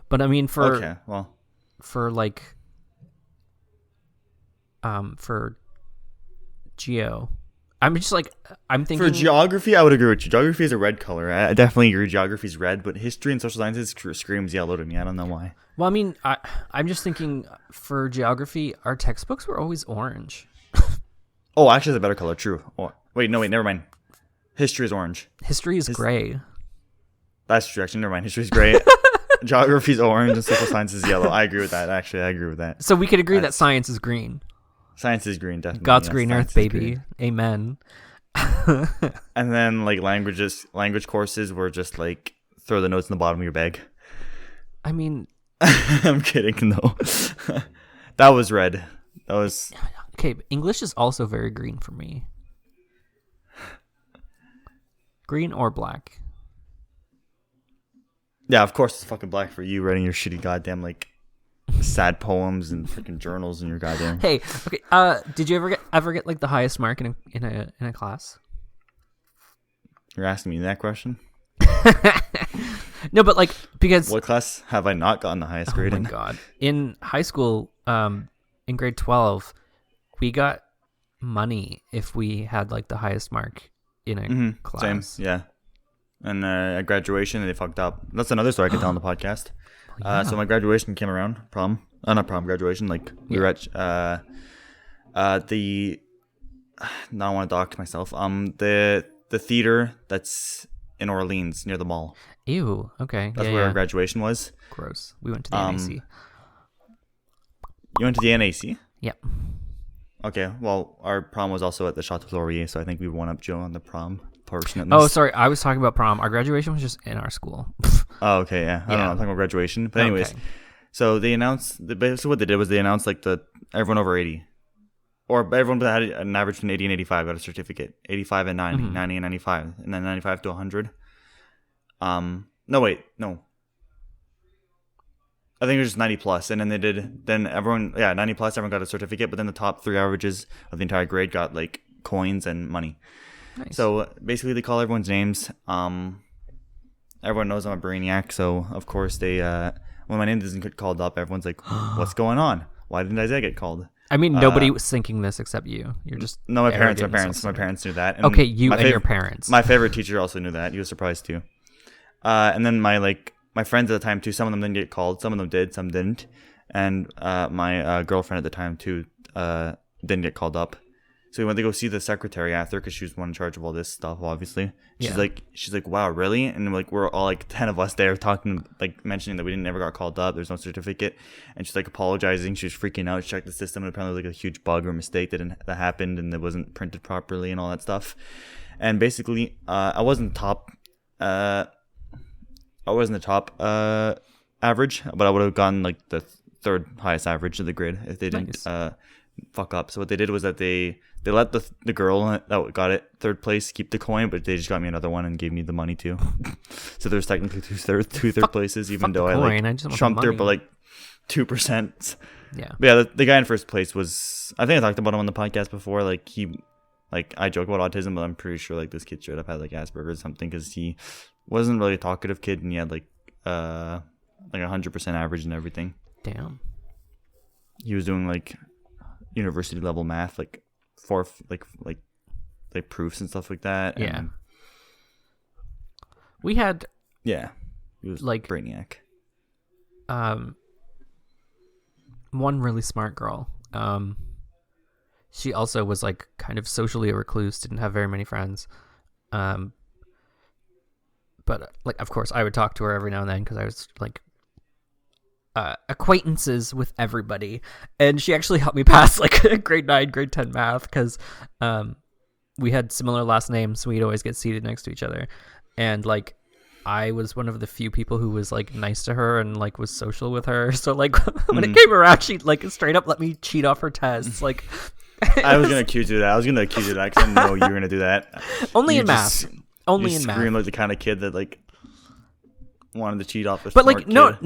but I mean for geo, I'm thinking for geography. I would agree with you. Geography is a red color. I definitely agree. Geography is red, but history and social sciences screams yellow to me. I don't know why. Well, I mean, I'm just thinking for geography, our textbooks were always orange. Oh, actually, it's a better color. True. Oh, wait, never mind. History is orange. History is gray. That's true. Actually, never mind. History is gray. Geography is orange and social science is yellow. I agree with that. Actually, I agree with that. So we could agree that science is green. Science is green, definitely. God's green earth, baby. Green. Amen. And then like language courses were just like throw the notes in the bottom of your bag. I mean, I'm kidding. No, that was red. That was okay. English is also very green for me. Green or black? Yeah, of course it's fucking black for you writing your shitty goddamn like sad poems and freaking journals in your goddamn. Hey, okay. Did you ever get like the highest mark in a class? You're asking me that question? No, but like because what class have I not gotten the highest grade in? Oh my god! In high school, in grade 12, we got money if we had like the highest mark in a class. Same, yeah. And at graduation, they fucked up. That's another story I can tell on the podcast. So my graduation came around, graduation. Like we were at the. Now I want to dox myself. The theater that's in Orleans near the mall. Ew. Okay. That's where our graduation was. Gross. We went to the NAC. You went to the NAC? Yep. Okay. Well, our prom was also at the Chateau Laurier, so I think we won up Joe on the prom portion. Oh, sorry. I was talking about prom. Our graduation was just in our school. Oh, okay. Yeah. I don't know. I'm talking about graduation. But anyways, so they announced. Basically, what they did was they announced like everyone over 80, or everyone that had an average between 80 and 85 got a certificate. 85 and 90, 90 and 95, and then 95 to 100. No, wait, no. I think it was just 90 plus, and then everyone, 90 plus, everyone got a certificate, but then the top 3 averages of the entire grade got like coins and money. Nice. So basically, they call everyone's names. Everyone knows I'm a brainiac, so of course they, when my name doesn't get called up, everyone's like, "What's going on? Why didn't Isaiah get called?" I mean, nobody was thinking this except you. You're just no, my parents knew that. And okay, you and your parents. My favorite teacher also knew that. He was surprised too. And then my friends at the time too, some of them didn't get called, some of them did, some didn't, and my girlfriend at the time too didn't get called up. So we went to go see the secretary after, because she was the one in charge of all this stuff, obviously. She's like, "Wow, really?" And like, we're all like 10 of us there talking, like mentioning that we never got called up. There's no certificate, and she's like apologizing. She was freaking out. She checked the system, and apparently like a huge bug or mistake that happened, and it wasn't printed properly and all that stuff. And basically, I wasn't top. I wasn't the top average, but I would have gotten like the third highest average of the grade if they didn't fuck up. So what they did was that they let the girl that got it third place keep the coin, but they just got me another one and gave me the money too. So there's technically two third places, even though I trumped her by like 2%. Yeah. But yeah, the guy in first place was, I think I talked about him on the podcast before. Like I joke about autism, but I'm pretty sure like this kid straight up had like Asperger's or something, because he wasn't really a talkative kid, and he had like 100% average and everything. Damn. He was doing like university level math, like for like proofs and stuff like that. Yeah. And we had he was like brainiac. One really smart girl. She also was like kind of socially a recluse, didn't have very many friends. But like, of course, I would talk to her every now and then because I was like acquaintances with everybody, and she actually helped me pass like grade 9, grade 10 math, because we had similar last names, so we'd always get seated next to each other, and like I was one of the few people who was like nice to her and like was social with her. So like when it came around, she like straight up let me cheat off her tests. Like I was gonna accuse you of that. I was gonna accuse you of that because I know you were gonna do that. Only in math. Only in math. You scream like the kind of kid that like wanted to cheat off a but like no.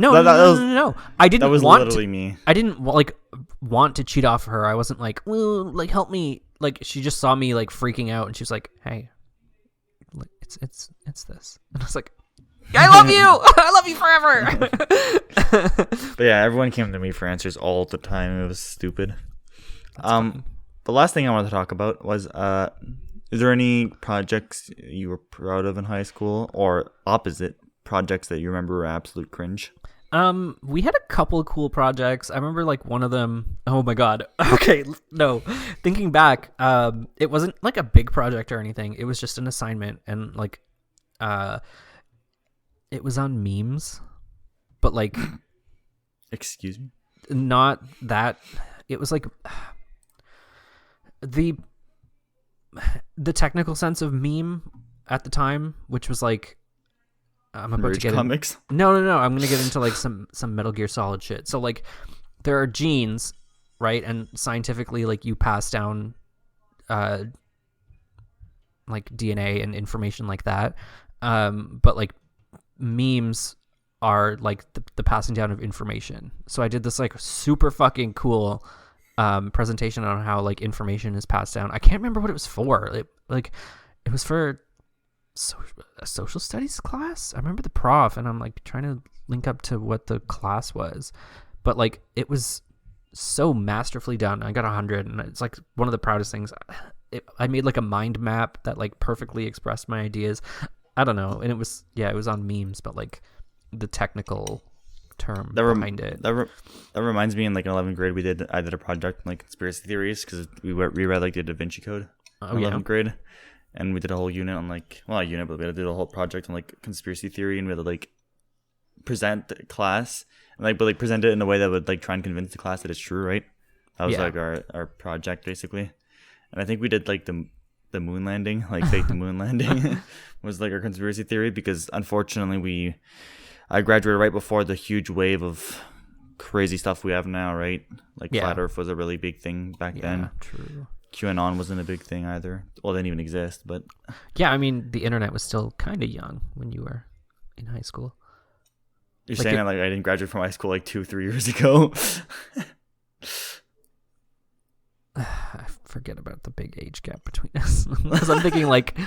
I didn't. That was want literally to, me. I didn't like want to cheat off her. I wasn't like, well, like help me. Like she just saw me like freaking out, and she was like, "Hey, like it's this," and I was like, "I love you. I love you forever." But yeah, everyone came to me for answers all the time. It was stupid. The last thing I wanted to talk about was is there any projects you were proud of in high school, or opposite projects that you remember were absolute cringe? We had a couple of cool projects. I remember like one of them. Oh my god. Okay, no. Thinking back, it wasn't like a big project or anything. It was just an assignment, and like, it was on memes, but like, excuse me, not that. It was like the technical sense of meme at the time, which was like, I'm about to get comics. No. I'm gonna get into like some Metal Gear Solid shit. So like, there are genes, right? And scientifically, like you pass down, like DNA and information like that. But like memes are like the passing down of information. So I did this like super fucking cool presentation on how like information is passed down. I can't remember what it was for. It was for a social studies class. I remember the prof, and I'm like trying to link up to what the class was, but like it was so masterfully done. I got 100, and it's like one of the proudest things. I made like a mind map that like perfectly expressed my ideas. I don't know, and it was on memes, but like the technical term behind it. That reminds me, in like in 11th grade, I did a project on like conspiracy theories, because we read like the Da Vinci Code in 11th grade, and we did a whole unit on like, well, not a unit, but we had to do a whole project on like conspiracy theory, and we had to like present the class and like present it in a way that would like try and convince the class that it's true, right? That was like our project basically, and I think we did like the moon landing, like fake the moon landing was like our conspiracy theory, because unfortunately I graduated right before the huge wave of crazy stuff we have now, right? Like flat Earth was a really big thing back then. True. QAnon wasn't a big thing either. Well, it didn't even exist, but yeah, I mean the internet was still kind of young when you were in high school. You're Like saying that like I didn't graduate from high school like 2-3 years ago. I forget about the big age gap between us. Because I'm thinking like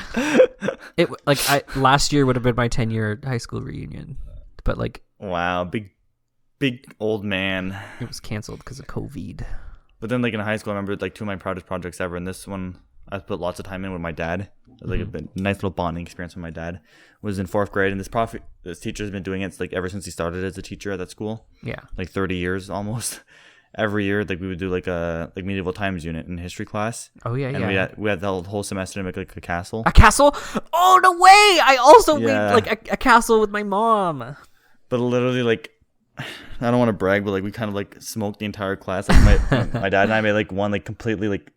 last year would have been my 10-year high school reunion, but like Wow, big old man. it was canceled because of COVID. But then like in high school, I remember like 2 of my proudest projects ever, and this one I put lots of time in with my dad. It was like a nice little bonding experience with my dad. Was in 4th grade, and this teacher's been doing it like ever since he started as a teacher at that school. Yeah, like 30 years almost. Every year, like we would do like a medieval times unit in history class. Oh yeah, and yeah. we had the whole semester to make like a castle. A castle? Oh no way! I also made Yeah. like a castle with my mom. But literally, like, I don't want to brag, but like we kind of like smoked the entire class. Like my dad and I made like one like completely like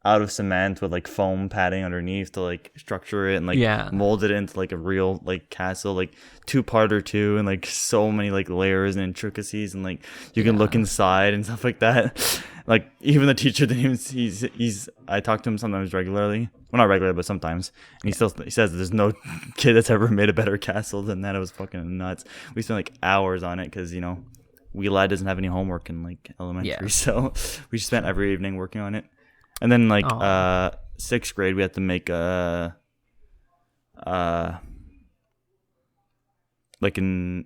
out of cement with like foam padding underneath to like structure it and like mold it into like a real like castle, like 2-parter too, and like so many like layers and intricacies, and like you can look inside and stuff like that. Like even the teacher didn't even he's I talk to him sometimes regularly, well not regularly but sometimes, and he says there's no kid that's ever made a better castle than that. It was fucking nuts. We spent like hours on it because you know wee lad doesn't have any homework in like elementary, so we spent every evening working on it. And then like 6th grade, we had to make like in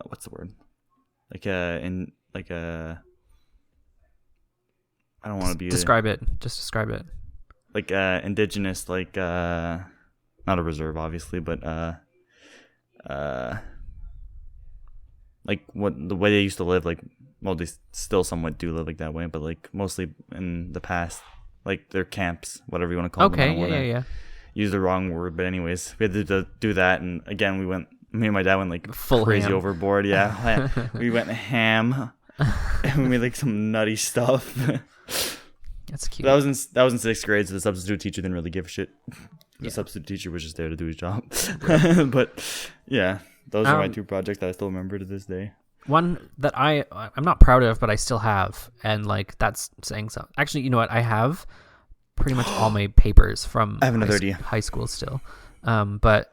what's the word? Like in like a I don't want to be describe it. Just describe it. Like indigenous, like not a reserve, obviously, but like what the way they used to live, like. Well, they still somewhat do live like that way, but like mostly in the past, like their camps, whatever you want to call them. Okay, yeah. Use the wrong word, but anyways, we had to do that, and again, me and my dad went like full crazy ham. overboard. Yeah, we went ham, and we made like some nutty stuff. That's cute. That was in 6th grade, so the substitute teacher didn't really give a shit. The substitute teacher was just there to do his job. But yeah, those are my 2 projects that I still remember to this day. One that I'm not proud of, but I still have, and like that's saying something. Actually, you know what? I have pretty much all my papers from I have another idea. High school still. But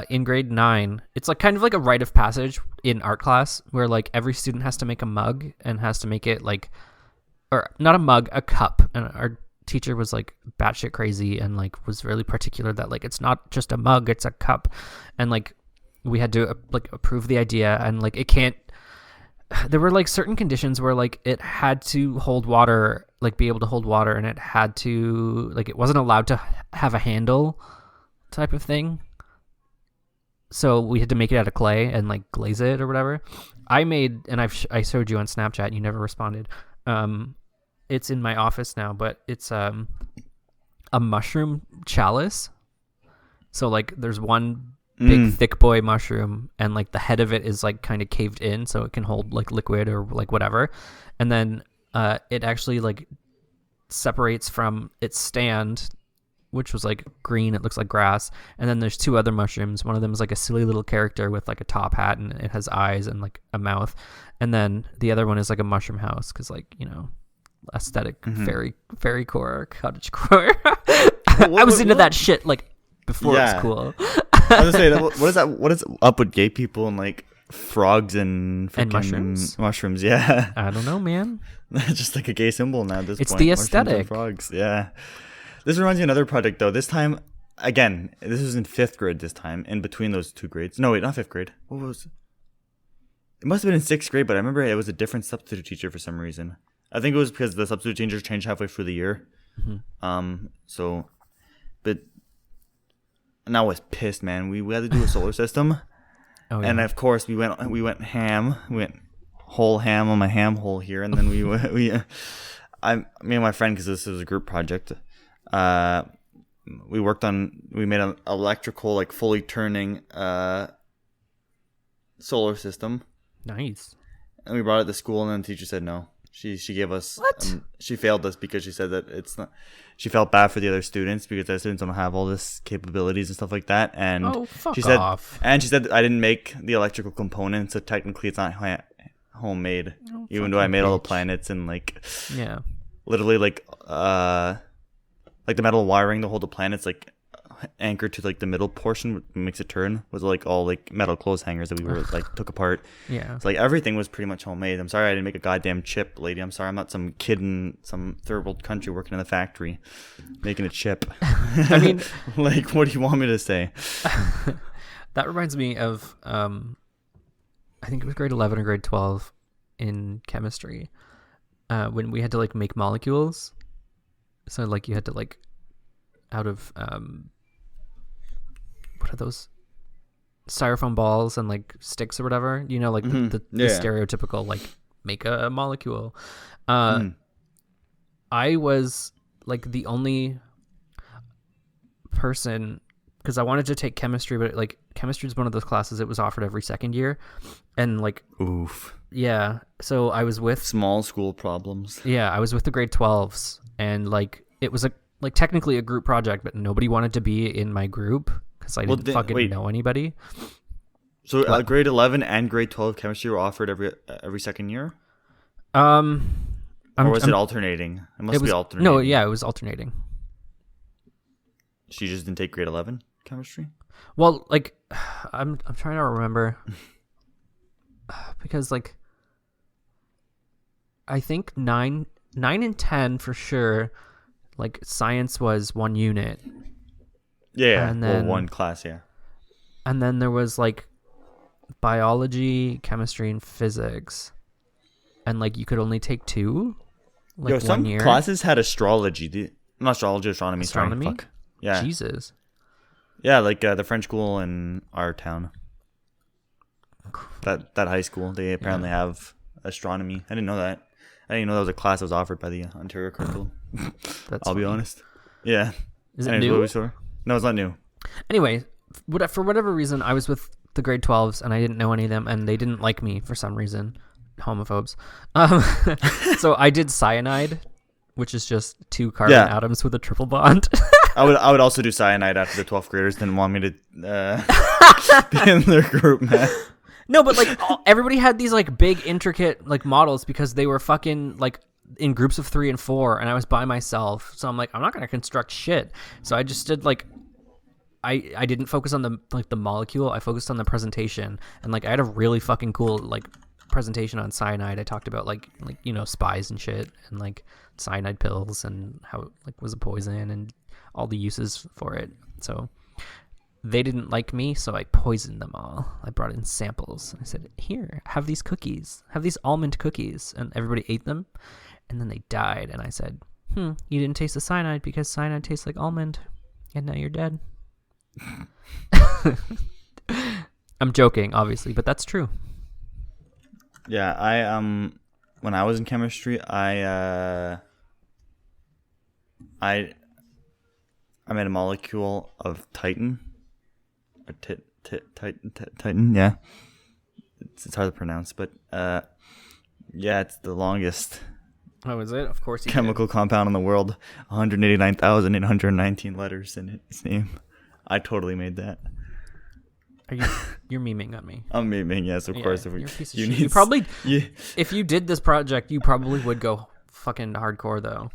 in grade 9, it's like kind of like a rite of passage in art class where like every student has to make a mug and has to make it like, or not a mug, a cup. And our teacher was like batshit crazy and like was really particular that like it's not just a mug, it's a cup, and like we had to like approve the idea, and like it can't. There were like certain conditions where like it had to hold water, like be able to hold water, and it had to like it wasn't allowed to have a handle type of thing. So we had to make it out of clay and like glaze it or whatever. I made, and I showed you on Snapchat and you never responded. It's in my office now, but it's a mushroom chalice. So like there's one big thick boy mushroom, and like the head of it is like kind of caved in so it can hold like liquid or like whatever, and then it actually like separates from its stand, which was like green, it looks like grass, and then there's 2 other mushrooms. One of them is like a silly little character with like a top hat and it has eyes and like a mouth, and then the other one is like a mushroom house because like, you know, aesthetic fairy core, cottage core. I was into that shit like before it's cool. I was gonna say, what is up with gay people and like frogs and mushrooms? Yeah, I don't know, man. Just like a gay symbol now at this point. It's the aesthetic. Frogs, yeah. This reminds me of another project though. This time, again, this was in 5th grade. This time, in between those 2 grades. No, wait, not 5th grade. What was? It must have been in 6th grade, but I remember it was a different substitute teacher for some reason. I think it was because the substitute teachers changed halfway through the year. So, but. And I was pissed, man. We had to do a solar system, and of course we went ham. We went whole ham on my ham hole here, and then me and my friend, because this was a group project. We made an electrical, like fully turning solar system. Nice. And we brought it to school, and then the teacher said no. She gave us she failed us because she said that it's not. She felt bad for the other students because the students don't have all this capabilities and stuff like that. And fuck she said, off. And she said I didn't make the electrical components, so technically it's not homemade. Even though I made all the planets and like literally like the metal wiring to hold the planets like anchored to like the middle portion, which makes it turn, was like all like metal clothes hangers that we were like took apart. Yeah. So like everything was pretty much homemade. I'm sorry I didn't make a goddamn chip, lady. I'm sorry I'm not some kid in some third world country working in the factory making a chip. I mean, like, what do you want me to say? that reminds me of I think it was grade 11 or grade 12 in chemistry, when we had to like make molecules. So like you had to like out of what are those, styrofoam balls and like sticks or whatever, you know, like the stereotypical like make a molecule. I was like the only person, because I wanted to take chemistry, but like chemistry is one of those classes that was offered every second year, and like oof, yeah, so I was with small school problems. Yeah, I was with the grade 12s, and like it was like technically a group project, but nobody wanted to be in my group because I didn't fucking know anybody. So grade 11 and grade 12 chemistry were offered every second year? Or was it alternating? It must be alternating. No, yeah, it was alternating. So you just didn't take grade 11 chemistry? Well, like I'm trying to remember because like I think 9 and 10 for sure. Like science was one unit. Yeah, and then, one class, yeah. And then there was like biology, chemistry, and physics. And like you could only take 2 like some 1 year. Classes had astrology. Not astrology, astronomy. Astronomy? Sorry, fuck. Yeah. Jesus. Yeah, like the French school in our town. That high school, they apparently have astronomy. I didn't know that. I didn't even know that was a class that was offered by the Ontario curriculum. I'll be honest. Yeah. Is it new? No, it's not new. Anyway, for whatever reason, I was with the grade 12s and I didn't know any of them, and they didn't like me for some reason. Homophobes. So I did cyanide, which is just 2 carbon atoms with a triple bond. I would also do cyanide after the 12th graders didn't want me to be in their group, man. No, but like everybody had these like big intricate like models because they were fucking like in groups of 3 and 4, and I was by myself. So I'm like, I'm not gonna construct shit. So I just did like I didn't focus on the molecule. I focused on the presentation, and like I had a really fucking cool like presentation on cyanide. I talked about like you know, spies and shit, and like cyanide pills and how it like was a poison and all the uses for it. So they didn't like me, so I poisoned them all. I brought in samples. I said, here, have these cookies. Have these almond cookies. And everybody ate them. And then they died. And I said, you didn't taste the cyanide because cyanide tastes like almond. And now you're dead. I'm joking, obviously, but that's true. Yeah, I when I was in chemistry, I made a molecule of Titan. Titan, yeah. It's hard to pronounce, but yeah, it's the longest. Oh, is it? Of course you chemical compound in the world. 189,819 letters in its name. I totally made that. You're memeing on me. I'm memeing, yes, of course. You're a piece of shit. You probably, if you did this project, you probably would go fucking hardcore, though.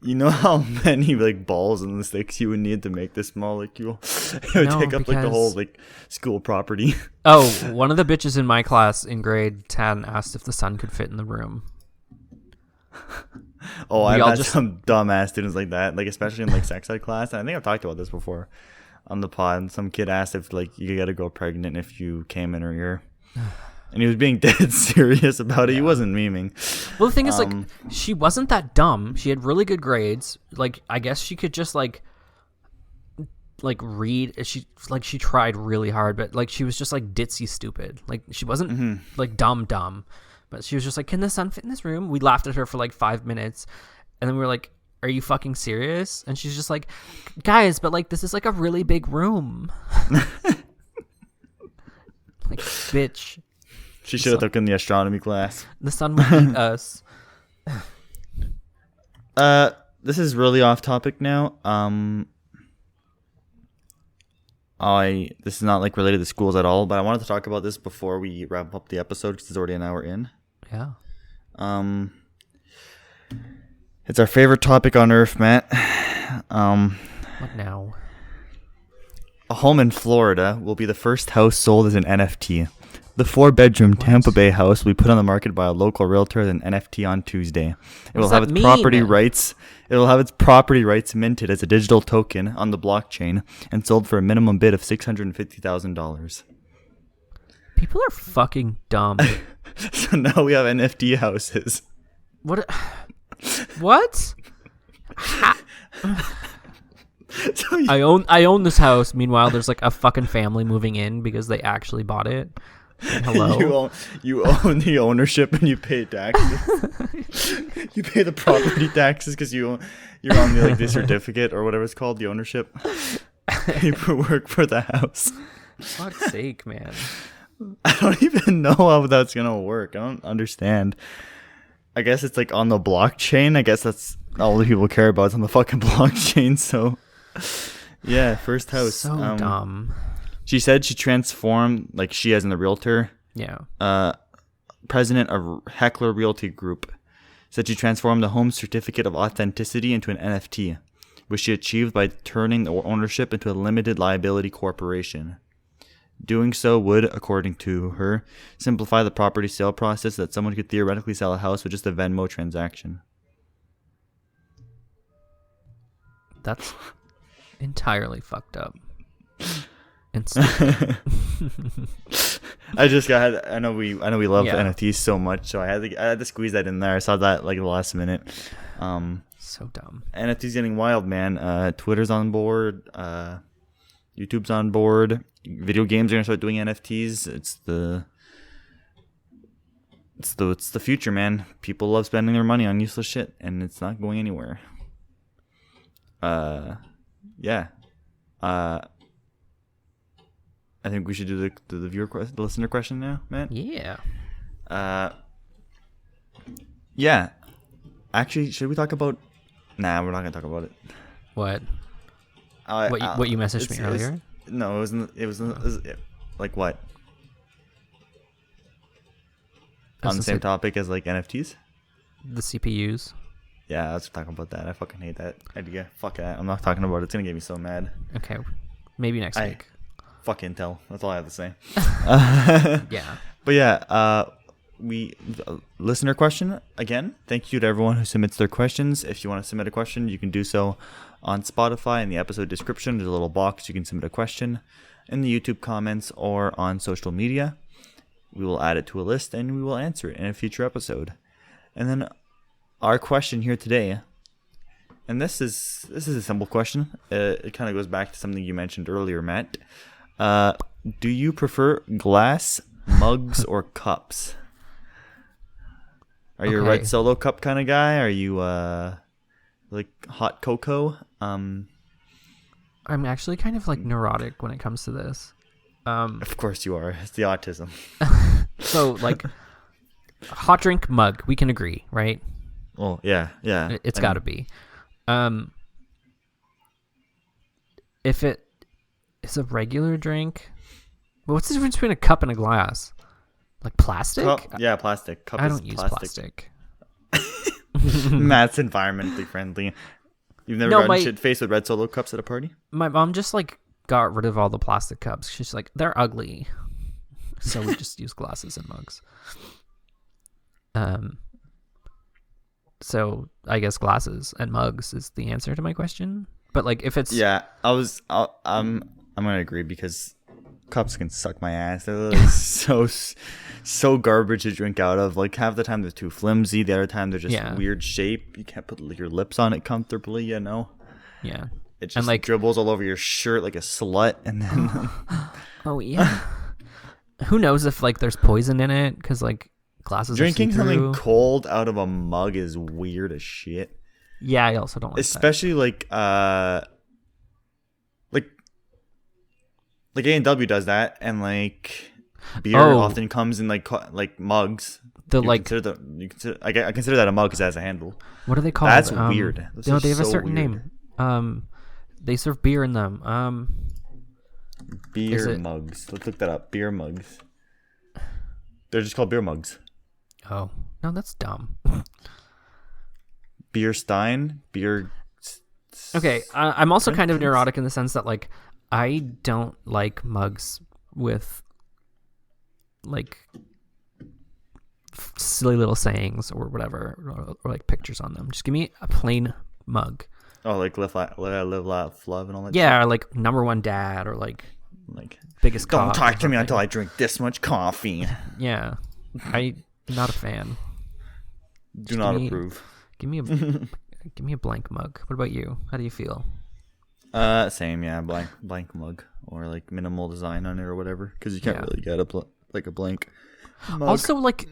You know how many like balls and sticks you would need to make this molecule? It would take up like the whole like school property. Oh, one of the bitches in my class in grade 10 asked if the sun could fit in the room. Oh, I've had some dumbass students like that, like especially in like sex ed class. And I think I've talked about this before on the pod. And some kid asked if like you get a girl pregnant if you came in her ear. And he was being dead serious about it. He wasn't memeing. Well, the thing is, like, she wasn't that dumb. She had really good grades. Like, I guess she could just like read. She tried really hard, but like she was just like ditzy stupid. Like she wasn't like dumb, but she was just like, "Can the sun fit in this room?" We laughed at her for like 5 minutes, and then we were like, "Are you fucking serious?" And she's just like, "Guys, but like this is like a really big room." Like, bitch. She should have taken the astronomy class. The sun would eat us. This is really off topic now. This is not like related to schools at all, but I wanted to talk about this before we wrap up the episode because it's already an hour in. Yeah. It's our favorite topic on Earth, Matt. What now? a home in Florida will be the first house sold as an NFT. The 4-bedroom Tampa Bay house will be put on the market by a local realtor as an NFT on Tuesday. It will have its property rights. It will have its property rights minted as a digital token on the blockchain and sold for a minimum bid of $650,000. People are fucking dumb. So now we have NFT houses. What? What? So I own this house. Meanwhile, there's like a fucking family moving in because they actually bought it. Hello. You own the ownership and you pay taxes. You pay the property taxes because you're on the certificate or whatever it's called, the ownership. You work for the house. Fuck's sake, man. I don't even know how that's gonna work. I don't understand. I guess it's like on the blockchain. I guess that's all the people care about is on the fucking blockchain. So yeah, first house. So dumb. She said she transformed, like she as in the realtor. Yeah. President of Heckler Realty Group said she transformed the home certificate of authenticity into an NFT, which she achieved by turning the ownership into a limited liability corporation. Doing so would, according to her, simplify the property sale process so that someone could theoretically sell a house with just a Venmo transaction. That's entirely fucked up. I know we love NFTs so much, so I had to squeeze that in there. I saw that like the last minute. So dumb. NFTs getting wild, man. Twitter's on board. YouTube's on board. Video games are gonna start doing NFTs. It's the future, man. People love spending their money on useless shit, and it's not going anywhere. Yeah. I think we should do the viewer question, the listener question now, man. Yeah. Yeah. Actually, should we talk about? Nah, we're not gonna talk about it. What? What you messaged me earlier? No, it was like what? On the same topic as like NFTs? The CPUs. Yeah, let's talk about that. I fucking hate that idea. Fuck that. I'm not talking about it. It's gonna get me so mad. Okay, maybe next week. Fuck Intel. That's all I have to say. Yeah. But yeah, listener question again. Thank you to everyone who submits their questions. If you want to submit a question, you can do so on Spotify. In the episode description, there's a little box you can submit a question. In the YouTube comments or on social media, we will add it to a list and we will answer it in a future episode. And then our question here today, and this is a simple question. It kind of goes back to something you mentioned earlier, Matt. Do you prefer glass, mugs, or cups? Are you a red Solo cup kind of guy? Are you like hot cocoa? I'm actually kind of like neurotic when it comes to this. Of course you are. It's the autism. So like hot drink mug, we can agree, right? Oh yeah. It's got to be. If it is a regular drink, what's the difference between a cup and a glass? Like plastic? Yeah, plastic. Cup I is don't use plastic. Matt's environmentally friendly. You've never gotten shit-faced with red Solo cups at a party? My mom just like got rid of all the plastic cups. She's like, they're ugly. So we just use glasses and mugs. So I guess glasses and mugs is the answer to my question. But like if it's I'm gonna agree because cups can suck my ass. They're literally so garbage to drink out of. Like half the time they're too flimsy. The other time they're just weird shape. You can't put your lips on it comfortably. You know. Yeah. It just like dribbles all over your shirt like a slut, and then. Oh yeah. Who knows if like there's poison in it? Because like glasses. Drinking something cold out of a mug is weird as shit. Yeah, I also don't like especially that. like A&W does that, and like beer often comes in like mugs. I consider that a mug because it has a handle. What are they called? That's weird. No, they have a certain name. They serve beer in them. Beer mugs. Let's look that up. Beer mugs. They're just called beer mugs. Oh no, that's dumb. Beer Stein, beer. Okay, I'm also kind of neurotic in the sense that like I don't like mugs with like silly little sayings or whatever, or like pictures on them. Just give me a plain mug. Oh, like live, laugh, love, and all that. Yeah, or like #1 dad, or like biggest. Don't cock talk or to me something. until I drink this much coffee. Yeah, I'm not a fan. Do not approve. Give me a give me a blank mug. What about you? How do you feel? Same. Yeah, blank mug or like minimal design on it or whatever, because you can't really get a blank mug. Also, like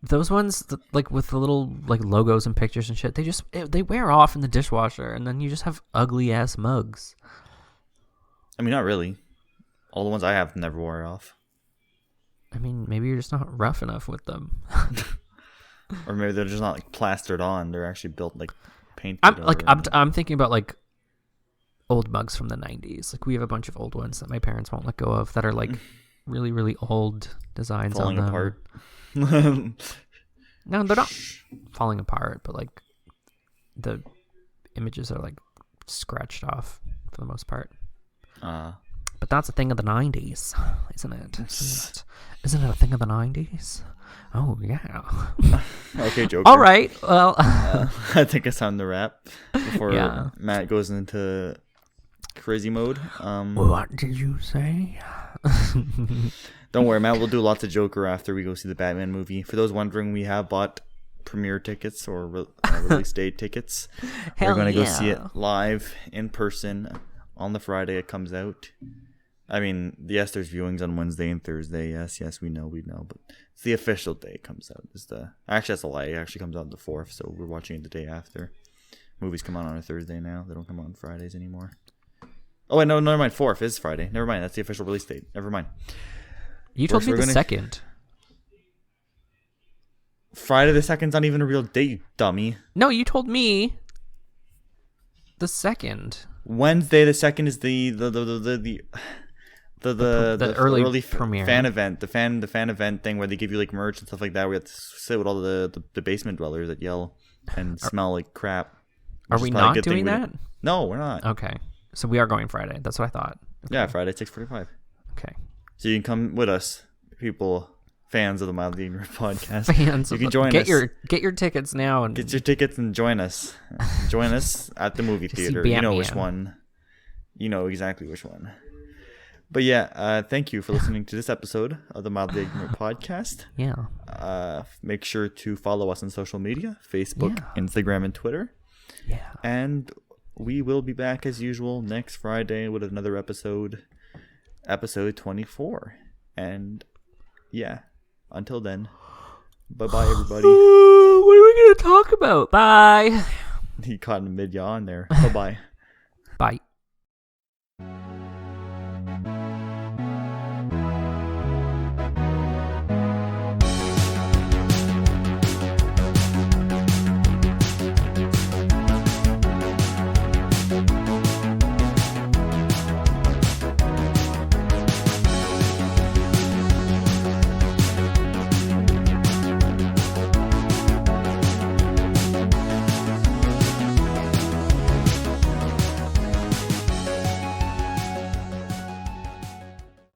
those ones like with the little like logos and pictures and shit, they wear off in the dishwasher, and then you just have ugly ass mugs. I mean, not really. All the ones I have never wore off. I mean, maybe you're just not rough enough with them. Or maybe they're just not like plastered on. They're actually built like painted. I'm thinking about like old mugs from the 90s. Like we have a bunch of old ones that my parents won't let go of that are like really, really old designs falling on them. apart. No, they're not falling apart, but like the images are like scratched off for the most part. But that's a thing of the 90s, isn't it? Isn't it a thing of the 90s? Oh, yeah. Okay, Joker. All right. Well, I think it's time to wrap before Matt goes into crazy mode. What did you say? Don't worry, Matt. We'll do lots of Joker after we go see the Batman movie. For those wondering, we have bought premiere tickets or release date tickets. We're going to go see it live in person on the Friday it comes out. I mean, yes, there's viewings on Wednesday and Thursday. Yes, we know. But it's the official day it comes out. Actually, that's a lie. It actually comes out the 4th, so we're watching it the day after. Movies come out on a Thursday now. They don't come out on Fridays anymore. Oh, wait, no, never mind. 4th is Friday. Never mind. That's the official release date. Never mind. You told me the 2nd. Friday the 2nd's not even a real date, you dummy. No, you told me the 2nd. Wednesday the 2nd is the early premiere fan event, the fan event thing where they give you like merch and stuff like that. We have to sit with all the basement dwellers that yell and smell like crap. Are we not doing that? No, we're not. Okay, so we are going Friday. That's what I thought. Okay. Yeah, Friday 6:45. Okay, so you can come with us, people, fans of the Mildly Ignorant podcast. Fans, you can join us. Get your tickets now and get your tickets and join us. Join us at the movie theater. You know which one. You know exactly which one. But yeah, thank you for listening to this episode of the Mildly Ignorant podcast. Yeah. Make sure to follow us on social media, Facebook, Instagram, and Twitter. Yeah. And we will be back as usual next Friday with another episode 24. And yeah, until then, bye-bye, everybody. What are we going to talk about? Bye. He caught in mid-yawn there. Bye-bye. Bye.